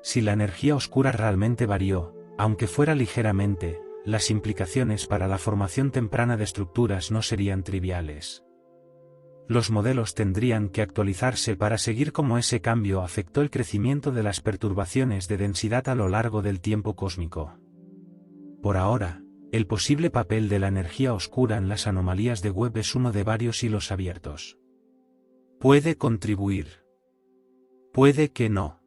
Si la energía oscura realmente varió, aunque fuera ligeramente, las implicaciones para la formación temprana de estructuras no serían triviales. Los modelos tendrían que actualizarse para seguir cómo ese cambio afectó el crecimiento de las perturbaciones de densidad a lo largo del tiempo cósmico. Por ahora, el posible papel de la energía oscura en las anomalías de Webb es uno de varios hilos abiertos. ¿Puede contribuir? Puede que no.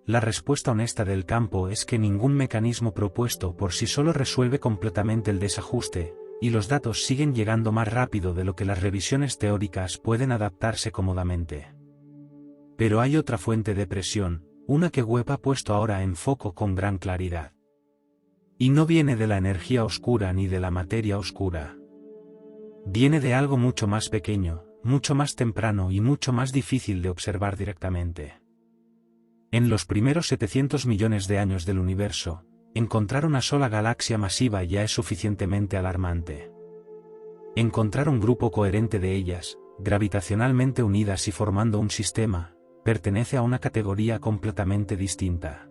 La respuesta honesta del campo es que ningún mecanismo propuesto por sí solo resuelve completamente el desajuste, y los datos siguen llegando más rápido de lo que las revisiones teóricas pueden adaptarse cómodamente. Pero hay otra fuente de presión, una que Webb ha puesto ahora en foco con gran claridad. Y no viene de la energía oscura ni de la materia oscura. Viene de algo mucho más pequeño, mucho más temprano y mucho más difícil de observar directamente. En los primeros 700 millones de años del universo, encontrar una sola galaxia masiva ya es suficientemente alarmante. Encontrar un grupo coherente de ellas, gravitacionalmente unidas y formando un sistema, pertenece a una categoría completamente distinta.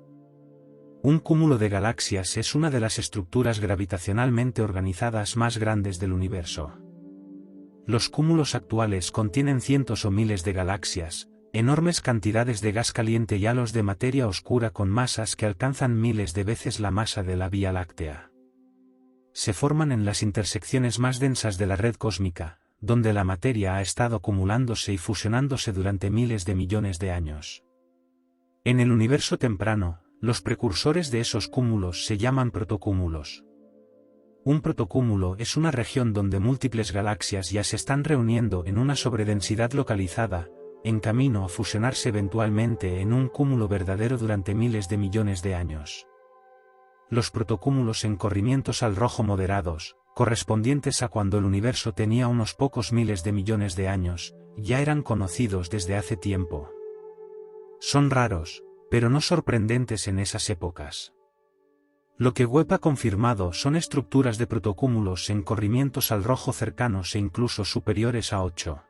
Un cúmulo de galaxias es una de las estructuras gravitacionalmente organizadas más grandes del universo. Los cúmulos actuales contienen cientos o miles de galaxias, enormes cantidades de gas caliente y halos de materia oscura con masas que alcanzan miles de veces la masa de la Vía Láctea. Se forman en las intersecciones más densas de la red cósmica, donde la materia ha estado acumulándose y fusionándose durante miles de millones de años. En el universo temprano, los precursores de esos cúmulos se llaman protocúmulos. Un protocúmulo es una región donde múltiples galaxias ya se están reuniendo en una sobredensidad localizada, en camino a fusionarse eventualmente en un cúmulo verdadero durante miles de millones de años. Los protocúmulos en corrimientos al rojo moderados, correspondientes a cuando el universo tenía unos pocos miles de millones de años, ya eran conocidos desde hace tiempo. Son raros, pero no sorprendentes en esas épocas. Lo que Webb ha confirmado son estructuras de protocúmulos en corrimientos al rojo cercanos e incluso superiores a 8.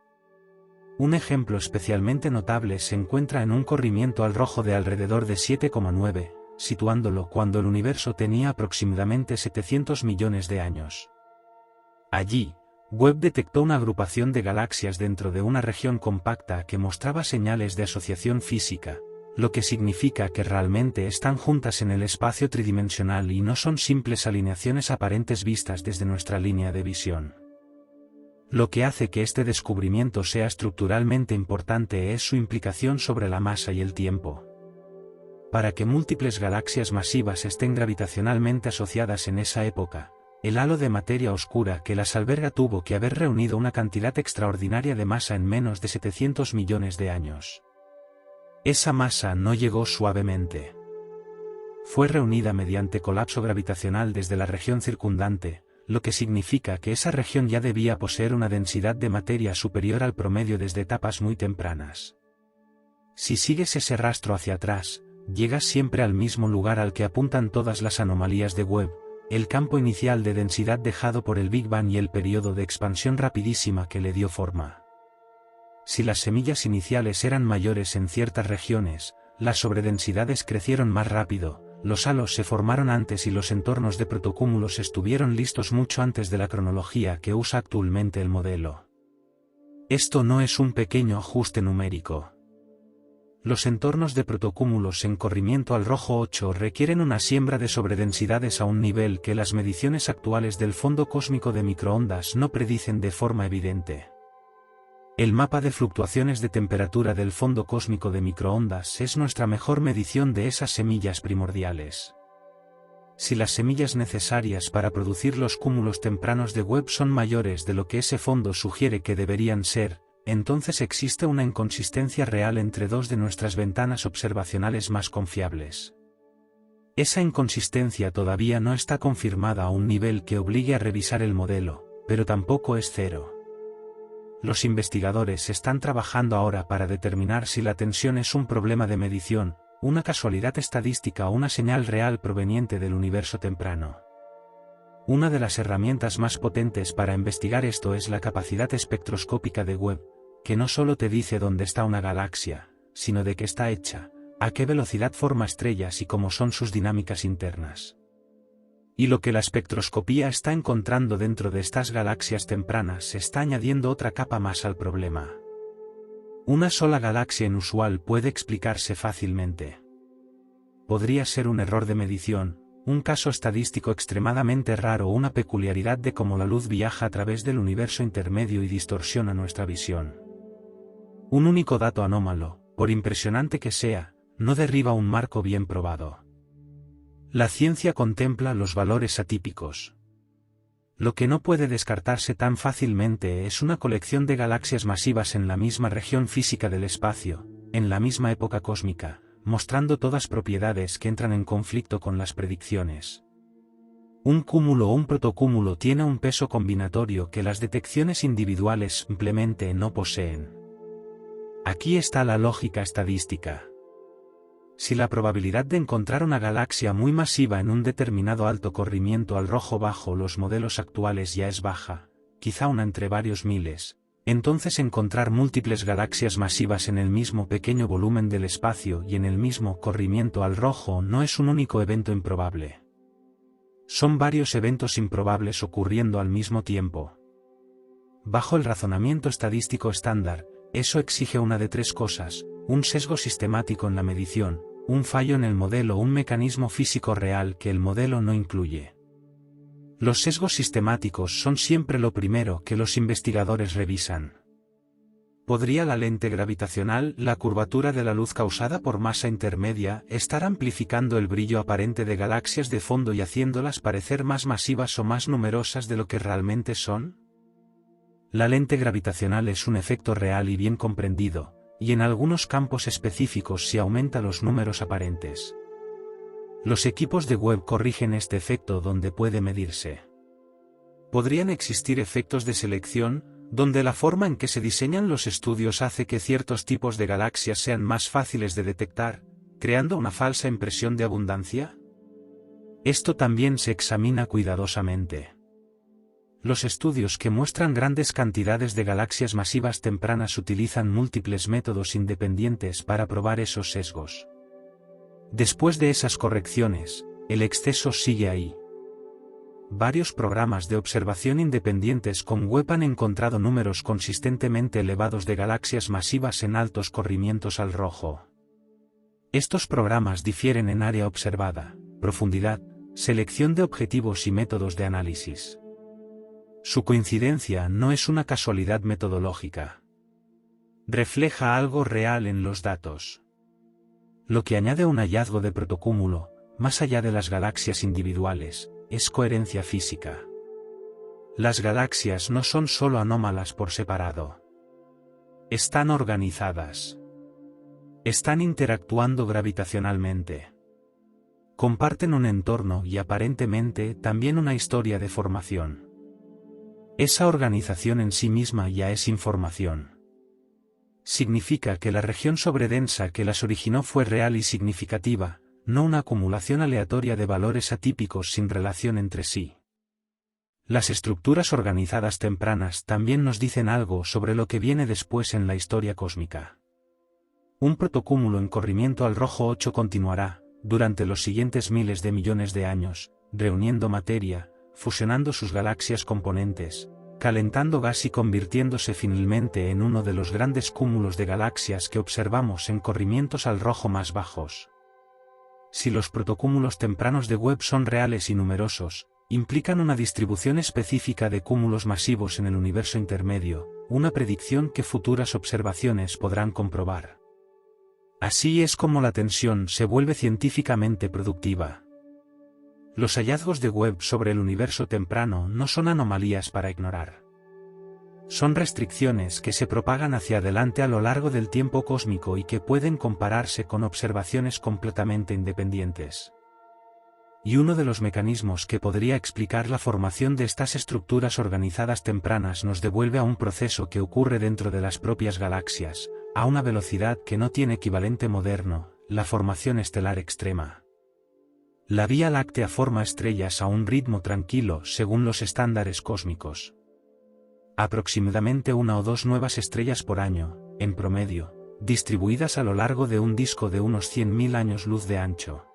Un ejemplo especialmente notable se encuentra en un corrimiento al rojo de alrededor de 7,9, situándolo cuando el universo tenía aproximadamente 700 millones de años. Allí, Webb detectó una agrupación de galaxias dentro de una región compacta que mostraba señales de asociación física, lo que significa que realmente están juntas en el espacio tridimensional y no son simples alineaciones aparentes vistas desde nuestra línea de visión. Lo que hace que este descubrimiento sea estructuralmente importante es su implicación sobre la masa y el tiempo. Para que múltiples galaxias masivas estén gravitacionalmente asociadas en esa época, el halo de materia oscura que las alberga tuvo que haber reunido una cantidad extraordinaria de masa en menos de 700 millones de años. Esa masa no llegó suavemente. Fue reunida mediante colapso gravitacional desde la región circundante, lo que significa que esa región ya debía poseer una densidad de materia superior al promedio desde etapas muy tempranas. Si sigues ese rastro hacia atrás, llegas siempre al mismo lugar al que apuntan todas las anomalías de Webb, el campo inicial de densidad dejado por el Big Bang y el periodo de expansión rapidísima que le dio forma. Si las semillas iniciales eran mayores en ciertas regiones, las sobredensidades crecieron más rápido, los halos se formaron antes y los entornos de protocúmulos estuvieron listos mucho antes de la cronología que usa actualmente el modelo. Esto no es un pequeño ajuste numérico. Los entornos de protocúmulos en corrimiento al rojo 8 requieren una siembra de sobredensidades a un nivel que las mediciones actuales del fondo cósmico de microondas no predicen de forma evidente. El mapa de fluctuaciones de temperatura del fondo cósmico de microondas es nuestra mejor medición de esas semillas primordiales. Si las semillas necesarias para producir los cúmulos tempranos de Webb son mayores de lo que ese fondo sugiere que deberían ser, entonces existe una inconsistencia real entre dos de nuestras ventanas observacionales más confiables. Esa inconsistencia todavía no está confirmada a un nivel que obligue a revisar el modelo, pero tampoco es cero. Los investigadores están trabajando ahora para determinar si la tensión es un problema de medición, una casualidad estadística o una señal real proveniente del universo temprano. Una de las herramientas más potentes para investigar esto es la capacidad espectroscópica de Webb, que no solo te dice dónde está una galaxia, sino de qué está hecha, a qué velocidad forma estrellas y cómo son sus dinámicas internas. Y lo que la espectroscopía está encontrando dentro de estas galaxias tempranas está añadiendo otra capa más al problema. Una sola galaxia inusual puede explicarse fácilmente. Podría ser un error de medición, un caso estadístico extremadamente raro o una peculiaridad de cómo la luz viaja a través del universo intermedio y distorsiona nuestra visión. Un único dato anómalo, por impresionante que sea, no derriba un marco bien probado. La ciencia contempla los valores atípicos. Lo que no puede descartarse tan fácilmente es una colección de galaxias masivas en la misma región física del espacio, en la misma época cósmica, mostrando todas propiedades que entran en conflicto con las predicciones. Un cúmulo o un protocúmulo tiene un peso combinatorio que las detecciones individuales simplemente no poseen. Aquí está la lógica estadística. Si la probabilidad de encontrar una galaxia muy masiva en un determinado alto corrimiento al rojo bajo los modelos actuales ya es baja, quizá una entre varios miles, entonces encontrar múltiples galaxias masivas en el mismo pequeño volumen del espacio y en el mismo corrimiento al rojo no es un único evento improbable. Son varios eventos improbables ocurriendo al mismo tiempo. Bajo el razonamiento estadístico estándar, eso exige una de tres cosas: un sesgo sistemático en la medición, un fallo en el modelo o un mecanismo físico real que el modelo no incluye. Los sesgos sistemáticos son siempre lo primero que los investigadores revisan. ¿Podría la lente gravitacional, la curvatura de la luz causada por masa intermedia, estar amplificando el brillo aparente de galaxias de fondo y haciéndolas parecer más masivas o más numerosas de lo que realmente son? La lente gravitacional es un efecto real y bien comprendido, y en algunos campos específicos se aumenta los números aparentes. Los equipos de Webb corrigen este efecto donde puede medirse. ¿Podrían existir efectos de selección, donde la forma en que se diseñan los estudios hace que ciertos tipos de galaxias sean más fáciles de detectar, creando una falsa impresión de abundancia? Esto también se examina cuidadosamente. Los estudios que muestran grandes cantidades de galaxias masivas tempranas utilizan múltiples métodos independientes para probar esos sesgos. Después de esas correcciones, el exceso sigue ahí. Varios programas de observación independientes con Webb han encontrado números consistentemente elevados de galaxias masivas en altos corrimientos al rojo. Estos programas difieren en área observada, profundidad, selección de objetivos y métodos de análisis. Su coincidencia no es una casualidad metodológica. Refleja algo real en los datos. Lo que añade un hallazgo de protocúmulo, más allá de las galaxias individuales, es coherencia física. Las galaxias no son solo anómalas por separado. Están organizadas. Están interactuando gravitacionalmente. Comparten un entorno y aparentemente también una historia de formación. Esa organización en sí misma ya es información. Significa que la región sobredensa que las originó fue real y significativa, no una acumulación aleatoria de valores atípicos sin relación entre sí. Las estructuras organizadas tempranas también nos dicen algo sobre lo que viene después en la historia cósmica. Un protocúmulo en corrimiento al rojo 8 continuará, durante los siguientes miles de millones de años, reuniendo materia, fusionando sus galaxias componentes, calentando gas y convirtiéndose finalmente en uno de los grandes cúmulos de galaxias que observamos en corrimientos al rojo más bajos. Si los protocúmulos tempranos de Webb son reales y numerosos, implican una distribución específica de cúmulos masivos en el universo intermedio, una predicción que futuras observaciones podrán comprobar. Así es como la tensión se vuelve científicamente productiva. Los hallazgos de Webb sobre el universo temprano no son anomalías para ignorar. Son restricciones que se propagan hacia adelante a lo largo del tiempo cósmico y que pueden compararse con observaciones completamente independientes. Y uno de los mecanismos que podría explicar la formación de estas estructuras organizadas tempranas nos devuelve a un proceso que ocurre dentro de las propias galaxias, a una velocidad que no tiene equivalente moderno, la formación estelar extrema. La Vía Láctea forma estrellas a un ritmo tranquilo según los estándares cósmicos. Aproximadamente 1 o 2 nuevas estrellas por año, en promedio, distribuidas a lo largo de un disco de unos 100.000 años luz de ancho.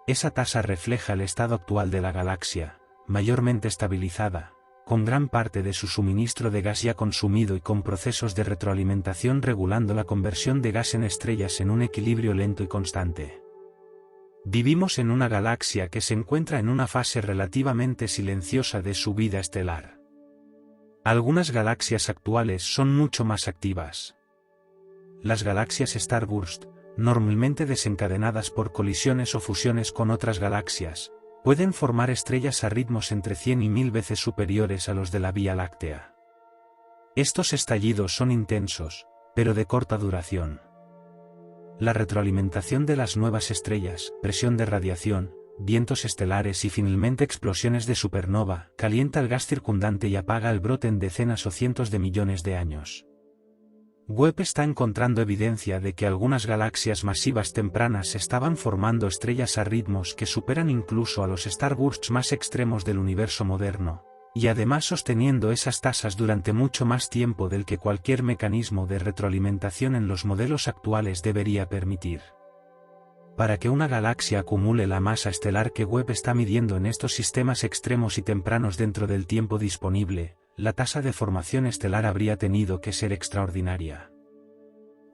Esa tasa refleja el estado actual de la galaxia, mayormente estabilizada, con gran parte de su suministro de gas ya consumido y con procesos de retroalimentación regulando la conversión de gas en estrellas en un equilibrio lento y constante. Vivimos en una galaxia que se encuentra en una fase relativamente silenciosa de su vida estelar. Algunas galaxias actuales son mucho más activas. Las galaxias starburst, normalmente desencadenadas por colisiones o fusiones con otras galaxias, pueden formar estrellas a ritmos entre 100 y 1000 veces superiores a los de la Vía Láctea. Estos estallidos son intensos, pero de corta duración. La retroalimentación de las nuevas estrellas, presión de radiación, vientos estelares y finalmente explosiones de supernova, calienta el gas circundante y apaga el brote en decenas o cientos de millones de años. Webb está encontrando evidencia de que algunas galaxias masivas tempranas estaban formando estrellas a ritmos que superan incluso a los starbursts más extremos del universo moderno, y además sosteniendo esas tasas durante mucho más tiempo del que cualquier mecanismo de retroalimentación en los modelos actuales debería permitir. Para que una galaxia acumule la masa estelar que Webb está midiendo en estos sistemas extremos y tempranos dentro del tiempo disponible, la tasa de formación estelar habría tenido que ser extraordinaria.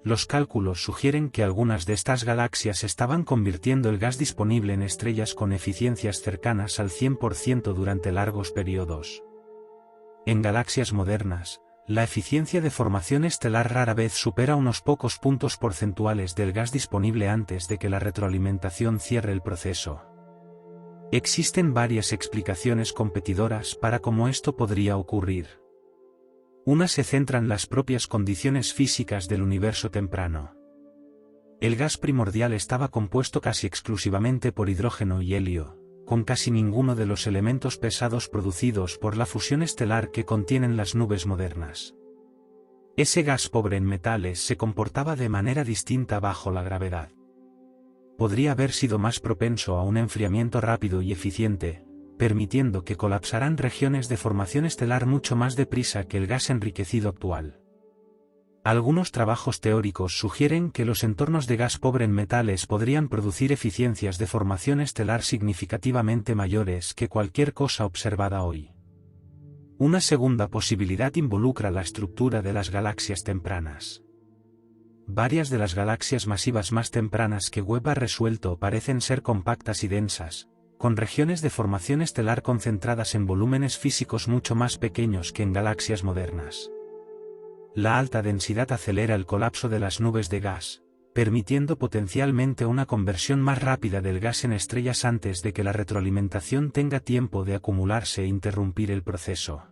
Los cálculos sugieren que algunas de estas galaxias estaban convirtiendo el gas disponible en estrellas con eficiencias cercanas al 100% durante largos periodos. En galaxias modernas, la eficiencia de formación estelar rara vez supera unos pocos puntos porcentuales del gas disponible antes de que la retroalimentación cierre el proceso. Existen varias explicaciones competidoras para cómo esto podría ocurrir. Una se centra en las propias condiciones físicas del universo temprano. El gas primordial estaba compuesto casi exclusivamente por hidrógeno y helio, con casi ninguno de los elementos pesados producidos por la fusión estelar que contienen las nubes modernas. Ese gas pobre en metales se comportaba de manera distinta bajo la gravedad. Podría haber sido más propenso a un enfriamiento rápido y eficiente, permitiendo que colapsaran regiones de formación estelar mucho más deprisa que el gas enriquecido actual. Algunos trabajos teóricos sugieren que los entornos de gas pobre en metales podrían producir eficiencias de formación estelar significativamente mayores que cualquier cosa observada hoy. Una segunda posibilidad involucra la estructura de las galaxias tempranas. Varias de las galaxias masivas más tempranas que Webb ha resuelto parecen ser compactas y densas, con regiones de formación estelar concentradas en volúmenes físicos mucho más pequeños que en galaxias modernas. La alta densidad acelera el colapso de las nubes de gas, permitiendo potencialmente una conversión más rápida del gas en estrellas antes de que la retroalimentación tenga tiempo de acumularse e interrumpir el proceso.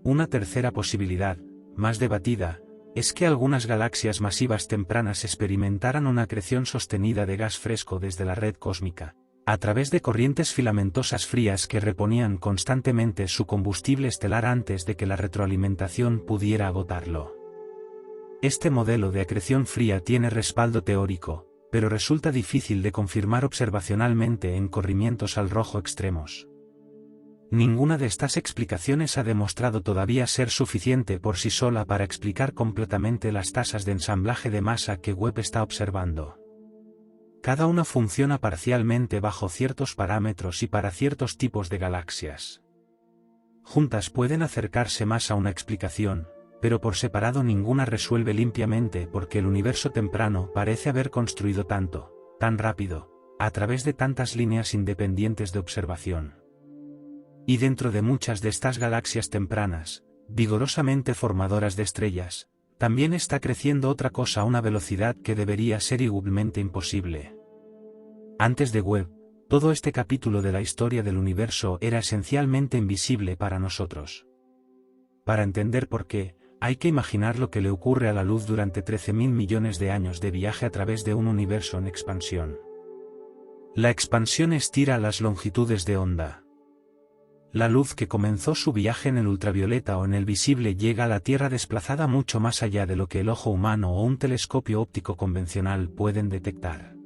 Una tercera posibilidad, más debatida, es que algunas galaxias masivas tempranas experimentaran una acreción sostenida de gas fresco desde la red cósmica, a través de corrientes filamentosas frías que reponían constantemente su combustible estelar antes de que la retroalimentación pudiera agotarlo. Este modelo de acreción fría tiene respaldo teórico, pero resulta difícil de confirmar observacionalmente en corrimientos al rojo extremos. Ninguna de estas explicaciones ha demostrado todavía ser suficiente por sí sola para explicar completamente las tasas de ensamblaje de masa que Webb está observando. Cada una funciona parcialmente bajo ciertos parámetros y para ciertos tipos de galaxias. Juntas pueden acercarse más a una explicación, pero por separado ninguna resuelve limpiamente porque el universo temprano parece haber construido tanto, tan rápido, a través de tantas líneas independientes de observación. Y dentro de muchas de estas galaxias tempranas, vigorosamente formadoras de estrellas, también está creciendo otra cosa a una velocidad que debería ser igualmente imposible. Antes de Webb, todo este capítulo de la historia del universo era esencialmente invisible para nosotros. Para entender por qué, hay que imaginar lo que le ocurre a la luz durante 13.000 millones de años de viaje a través de un universo en expansión. La expansión estira las longitudes de onda. La luz que comenzó su viaje en el ultravioleta o en el visible llega a la Tierra desplazada mucho más allá de lo que el ojo humano o un telescopio óptico convencional pueden detectar.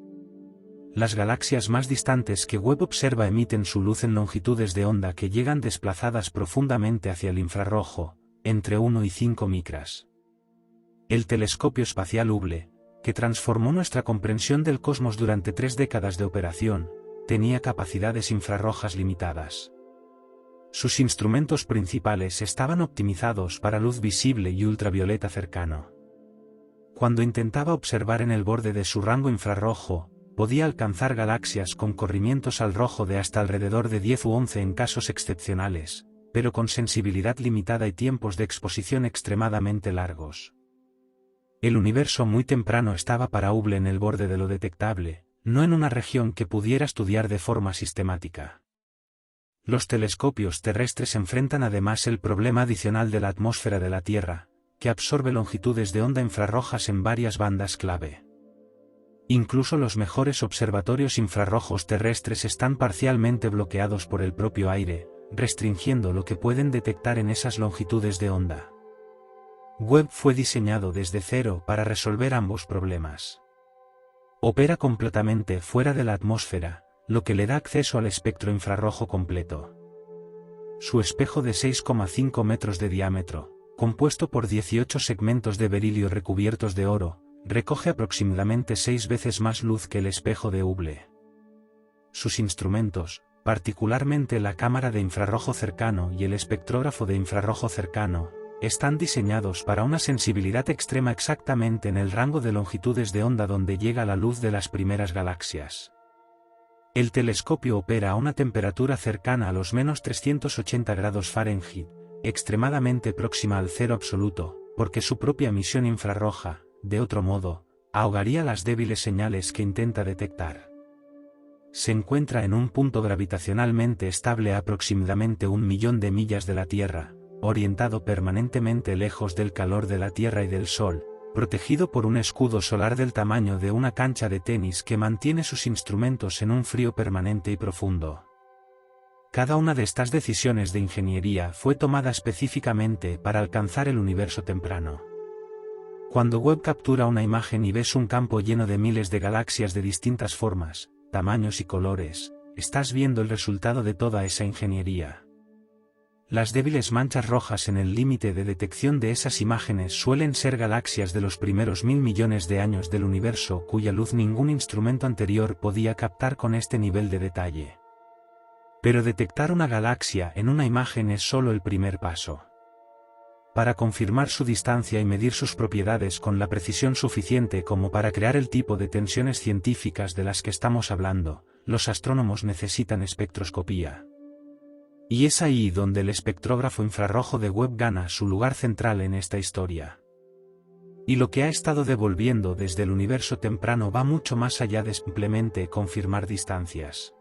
Las galaxias más distantes que Webb observa emiten su luz en longitudes de onda que llegan desplazadas profundamente hacia el infrarrojo, entre 1 y 5 micras. El telescopio espacial Hubble, que transformó nuestra comprensión del cosmos durante 3 décadas de operación, tenía capacidades infrarrojas limitadas. Sus instrumentos principales estaban optimizados para luz visible y ultravioleta cercano. Cuando intentaba observar en el borde de su rango infrarrojo, podía alcanzar galaxias con corrimientos al rojo de hasta alrededor de 10 u 11 en casos excepcionales, pero con sensibilidad limitada y tiempos de exposición extremadamente largos. El universo muy temprano estaba para Hubble en el borde de lo detectable, no en una región que pudiera estudiar de forma sistemática. Los telescopios terrestres enfrentan además el problema adicional de la atmósfera de la Tierra, que absorbe longitudes de onda infrarrojas en varias bandas clave. Incluso los mejores observatorios infrarrojos terrestres están parcialmente bloqueados por el propio aire, restringiendo lo que pueden detectar en esas longitudes de onda. Webb fue diseñado desde cero para resolver ambos problemas. Opera completamente fuera de la atmósfera, lo que le da acceso al espectro infrarrojo completo. Su espejo de 6,5 metros de diámetro, compuesto por 18 segmentos de berilio recubiertos de oro, recoge aproximadamente 6 veces más luz que el espejo de Hubble. Sus instrumentos, particularmente la cámara de infrarrojo cercano y el espectrógrafo de infrarrojo cercano, están diseñados para una sensibilidad extrema exactamente en el rango de longitudes de onda donde llega la luz de las primeras galaxias. El telescopio opera a una temperatura cercana a los menos 380 grados Fahrenheit, extremadamente próxima al cero absoluto, porque su propia emisión infrarroja, de otro modo, ahogaría las débiles señales que intenta detectar. Se encuentra en un punto gravitacionalmente estable a aproximadamente 1 millón de millas de la Tierra, orientado permanentemente lejos del calor de la Tierra y del Sol, protegido por un escudo solar del tamaño de una cancha de tenis que mantiene sus instrumentos en un frío permanente y profundo. Cada una de estas decisiones de ingeniería fue tomada específicamente para alcanzar el universo temprano. Cuando Webb captura una imagen y ves un campo lleno de miles de galaxias de distintas formas, tamaños y colores, estás viendo el resultado de toda esa ingeniería. Las débiles manchas rojas en el límite de detección de esas imágenes suelen ser galaxias de los primeros 1000 millones de años del universo cuya luz ningún instrumento anterior podía captar con este nivel de detalle. Pero detectar una galaxia en una imagen es solo el primer paso. Para confirmar su distancia y medir sus propiedades con la precisión suficiente como para crear el tipo de tensiones científicas de las que estamos hablando, los astrónomos necesitan espectroscopía. Y es ahí donde el espectrógrafo infrarrojo de Webb gana su lugar central en esta historia. Y lo que ha estado devolviendo desde el universo temprano va mucho más allá de simplemente confirmar distancias.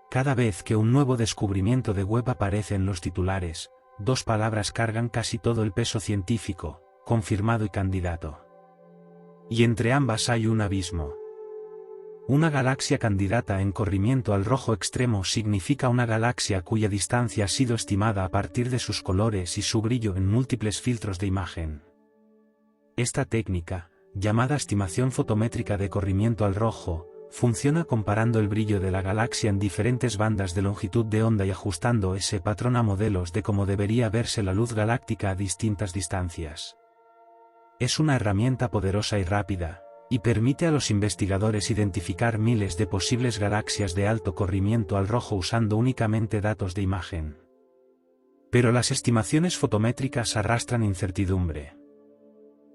Cada vez que un nuevo descubrimiento de Webb aparece en los titulares, dos palabras cargan casi todo el peso científico: confirmado y candidato. Y entre ambas hay un abismo. Una galaxia candidata en corrimiento al rojo extremo significa una galaxia cuya distancia ha sido estimada a partir de sus colores y su brillo en múltiples filtros de imagen. Esta técnica, llamada estimación fotométrica de corrimiento al rojo, funciona comparando el brillo de la galaxia en diferentes bandas de longitud de onda y ajustando ese patrón a modelos de cómo debería verse la luz galáctica a distintas distancias. Es una herramienta poderosa y rápida, y permite a los investigadores identificar miles de posibles galaxias de alto corrimiento al rojo usando únicamente datos de imagen. Pero las estimaciones fotométricas arrastran incertidumbre.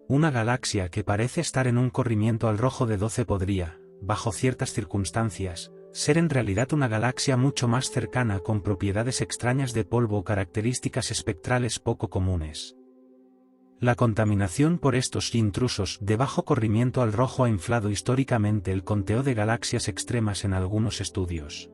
Una galaxia que parece estar en un corrimiento al rojo de 12 podría, bajo ciertas circunstancias, ser en realidad una galaxia mucho más cercana con propiedades extrañas de polvo o características espectrales poco comunes. La contaminación por estos intrusos de bajo corrimiento al rojo ha inflado históricamente el conteo de galaxias extremas en algunos estudios.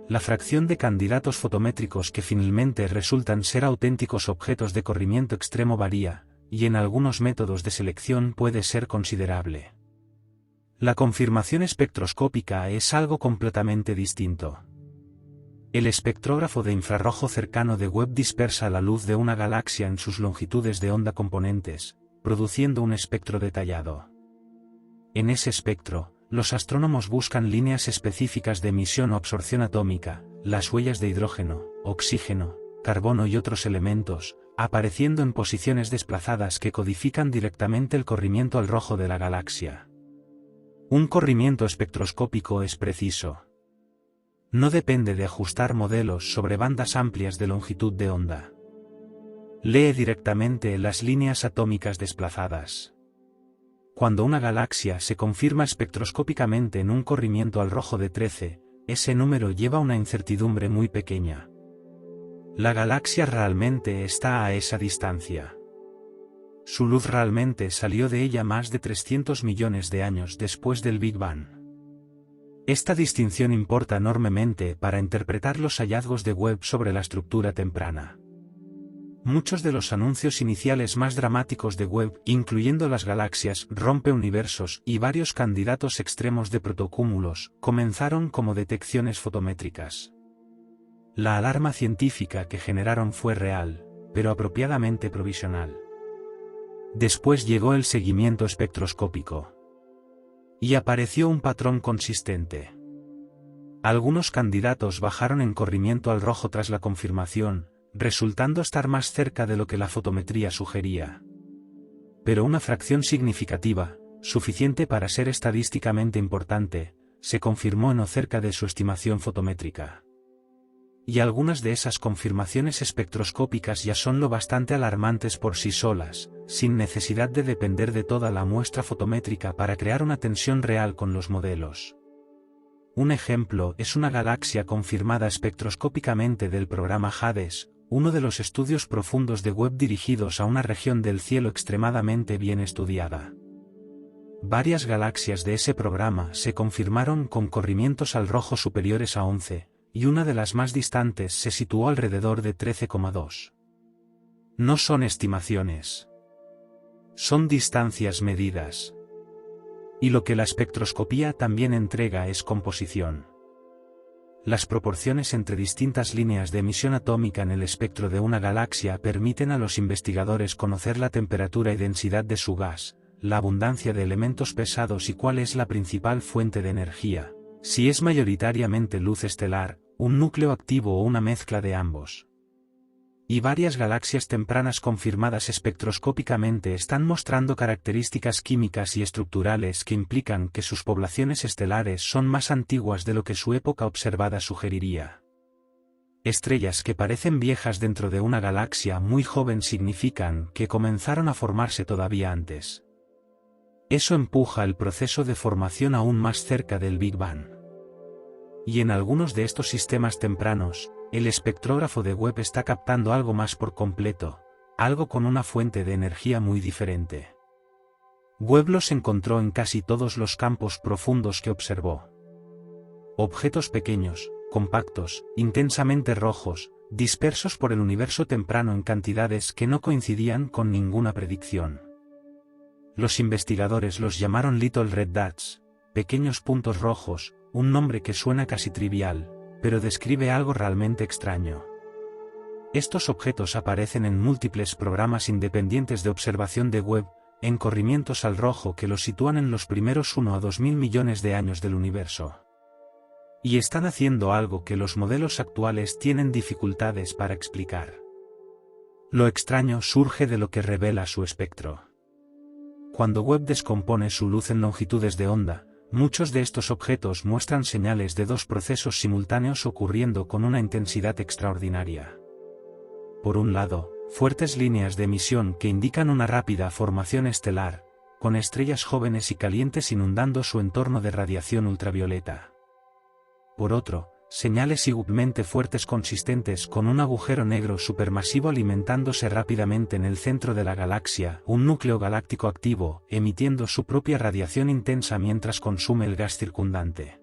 La fracción de candidatos fotométricos que finalmente resultan ser auténticos objetos de corrimiento extremo varía, y en algunos métodos de selección puede ser considerable. La confirmación espectroscópica es algo completamente distinto. El espectrógrafo de infrarrojo cercano de Webb dispersa la luz de una galaxia en sus longitudes de onda componentes, produciendo un espectro detallado. En ese espectro, los astrónomos buscan líneas específicas de emisión o absorción atómica, las huellas de hidrógeno, oxígeno, carbono y otros elementos, apareciendo en posiciones desplazadas que codifican directamente el corrimiento al rojo de la galaxia. Un corrimiento espectroscópico es preciso. No depende de ajustar modelos sobre bandas amplias de longitud de onda. Lee directamente las líneas atómicas desplazadas. Cuando una galaxia se confirma espectroscópicamente en un corrimiento al rojo de 13, ese número lleva una incertidumbre muy pequeña. La galaxia realmente está a esa distancia. Su luz realmente salió de ella más de 300 millones de años después del Big Bang. Esta distinción importa enormemente para interpretar los hallazgos de Webb sobre la estructura temprana. Muchos de los anuncios iniciales más dramáticos de Webb, incluyendo las galaxias, rompeuniversos y varios candidatos extremos de protocúmulos, comenzaron como detecciones fotométricas. La alarma científica que generaron fue real, pero apropiadamente provisional. Después llegó el seguimiento espectroscópico. Y apareció un patrón consistente. Algunos candidatos bajaron en corrimiento al rojo tras la confirmación, resultando estar más cerca de lo que la fotometría sugería. Pero una fracción significativa, suficiente para ser estadísticamente importante, se confirmó en o cerca de su estimación fotométrica. Y algunas de esas confirmaciones espectroscópicas ya son lo bastante alarmantes por sí solas, sin necesidad de depender de toda la muestra fotométrica para crear una tensión real con los modelos. Un ejemplo es una galaxia confirmada espectroscópicamente del programa Hades, uno de los estudios profundos de Webb dirigidos a una región del cielo extremadamente bien estudiada. Varias galaxias de ese programa se confirmaron con corrimientos al rojo superiores a 11, y una de las más distantes se situó alrededor de 13,2. No son estimaciones. Son distancias medidas. Y lo que la espectroscopía también entrega es composición. Las proporciones entre distintas líneas de emisión atómica en el espectro de una galaxia permiten a los investigadores conocer la temperatura y densidad de su gas, la abundancia de elementos pesados y cuál es la principal fuente de energía, si es mayoritariamente luz estelar, un núcleo activo o una mezcla de ambos. Y varias galaxias tempranas confirmadas espectroscópicamente están mostrando características químicas y estructurales que implican que sus poblaciones estelares son más antiguas de lo que su época observada sugeriría. Estrellas que parecen viejas dentro de una galaxia muy joven significan que comenzaron a formarse todavía antes. Eso empuja el proceso de formación aún más cerca del Big Bang. Y en algunos de estos sistemas tempranos, el espectrógrafo de Webb está captando algo más por completo, algo con una fuente de energía muy diferente. Webb los encontró en casi todos los campos profundos que observó. Objetos pequeños, compactos, intensamente rojos, dispersos por el universo temprano en cantidades que no coincidían con ninguna predicción. Los investigadores los llamaron Little Red Dots, pequeños puntos rojos, un nombre que suena casi trivial, pero describe algo realmente extraño. Estos objetos aparecen en múltiples programas independientes de observación de Webb, en corrimientos al rojo que los sitúan en los primeros 1 a 2000 millones de años del universo. Y están haciendo algo que los modelos actuales tienen dificultades para explicar. Lo extraño surge de lo que revela su espectro. Cuando Webb descompone su luz en longitudes de onda, muchos de estos objetos muestran señales de dos procesos simultáneos ocurriendo con una intensidad extraordinaria. Por un lado, fuertes líneas de emisión que indican una rápida formación estelar, con estrellas jóvenes y calientes inundando su entorno de radiación ultravioleta. Por otro, señales igualmente fuertes consistentes con un agujero negro supermasivo alimentándose rápidamente en el centro de la galaxia, un núcleo galáctico activo, emitiendo su propia radiación intensa mientras consume el gas circundante.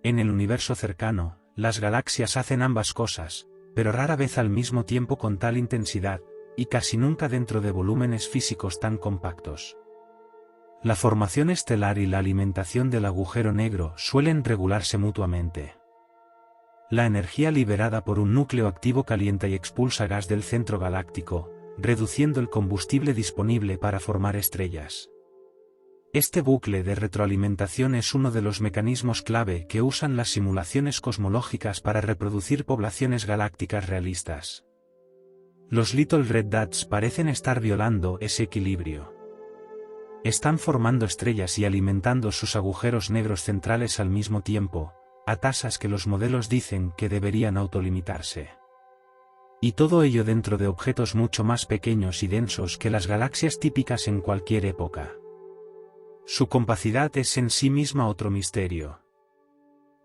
En el universo cercano, las galaxias hacen ambas cosas, pero rara vez al mismo tiempo con tal intensidad, y casi nunca dentro de volúmenes físicos tan compactos. La formación estelar y la alimentación del agujero negro suelen regularse mutuamente. La energía liberada por un núcleo activo calienta y expulsa gas del centro galáctico, reduciendo el combustible disponible para formar estrellas. Este bucle de retroalimentación es uno de los mecanismos clave que usan las simulaciones cosmológicas para reproducir poblaciones galácticas realistas. Los Little Red Dots parecen estar violando ese equilibrio. Están formando estrellas y alimentando sus agujeros negros centrales al mismo tiempo, a tasas que los modelos dicen que deberían autolimitarse. Y todo ello dentro de objetos mucho más pequeños y densos que las galaxias típicas en cualquier época. Su compacidad es en sí misma otro misterio.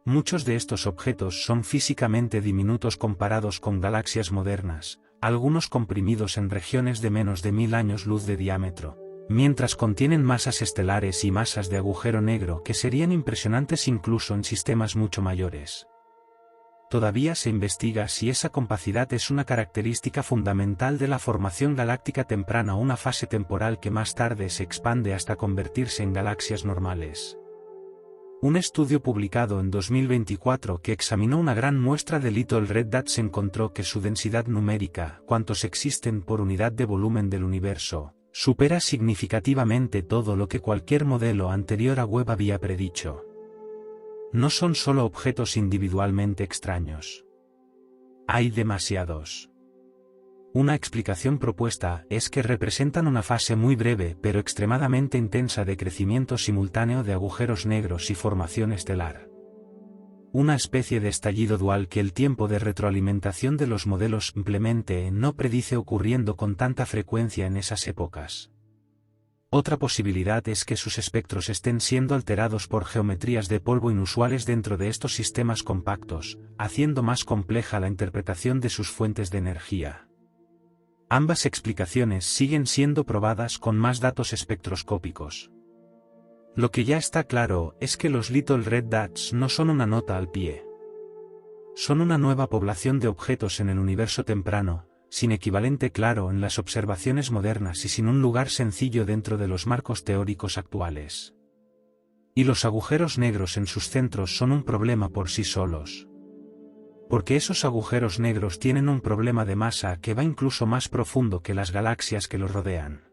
Muchos de estos objetos son físicamente diminutos comparados con galaxias modernas, algunos comprimidos en regiones de menos de 1000 años luz de diámetro, mientras contienen masas estelares y masas de agujero negro que serían impresionantes incluso en sistemas mucho mayores. Todavía se investiga si esa compacidad es una característica fundamental de la formación galáctica temprana o una fase temporal que más tarde se expande hasta convertirse en galaxias normales. Un estudio publicado en 2024 que examinó una gran muestra de Little Red Dots encontró que su densidad numérica, cuantos existen por unidad de volumen del universo, supera significativamente todo lo que cualquier modelo anterior a Webb había predicho. No son solo objetos individualmente extraños. Hay demasiados. Una explicación propuesta es que representan una fase muy breve pero extremadamente intensa de crecimiento simultáneo de agujeros negros y formación estelar. Una especie de estallido dual que el tiempo de retroalimentación de los modelos simplemente no predice ocurriendo con tanta frecuencia en esas épocas. Otra posibilidad es que sus espectros estén siendo alterados por geometrías de polvo inusuales dentro de estos sistemas compactos, haciendo más compleja la interpretación de sus fuentes de energía. Ambas explicaciones siguen siendo probadas con más datos espectroscópicos. Lo que ya está claro es que los Little Red Dots no son una nota al pie. Son una nueva población de objetos en el universo temprano, sin equivalente claro en las observaciones modernas y sin un lugar sencillo dentro de los marcos teóricos actuales. Y los agujeros negros en sus centros son un problema por sí solos. Porque esos agujeros negros tienen un problema de masa que va incluso más profundo que las galaxias que los rodean.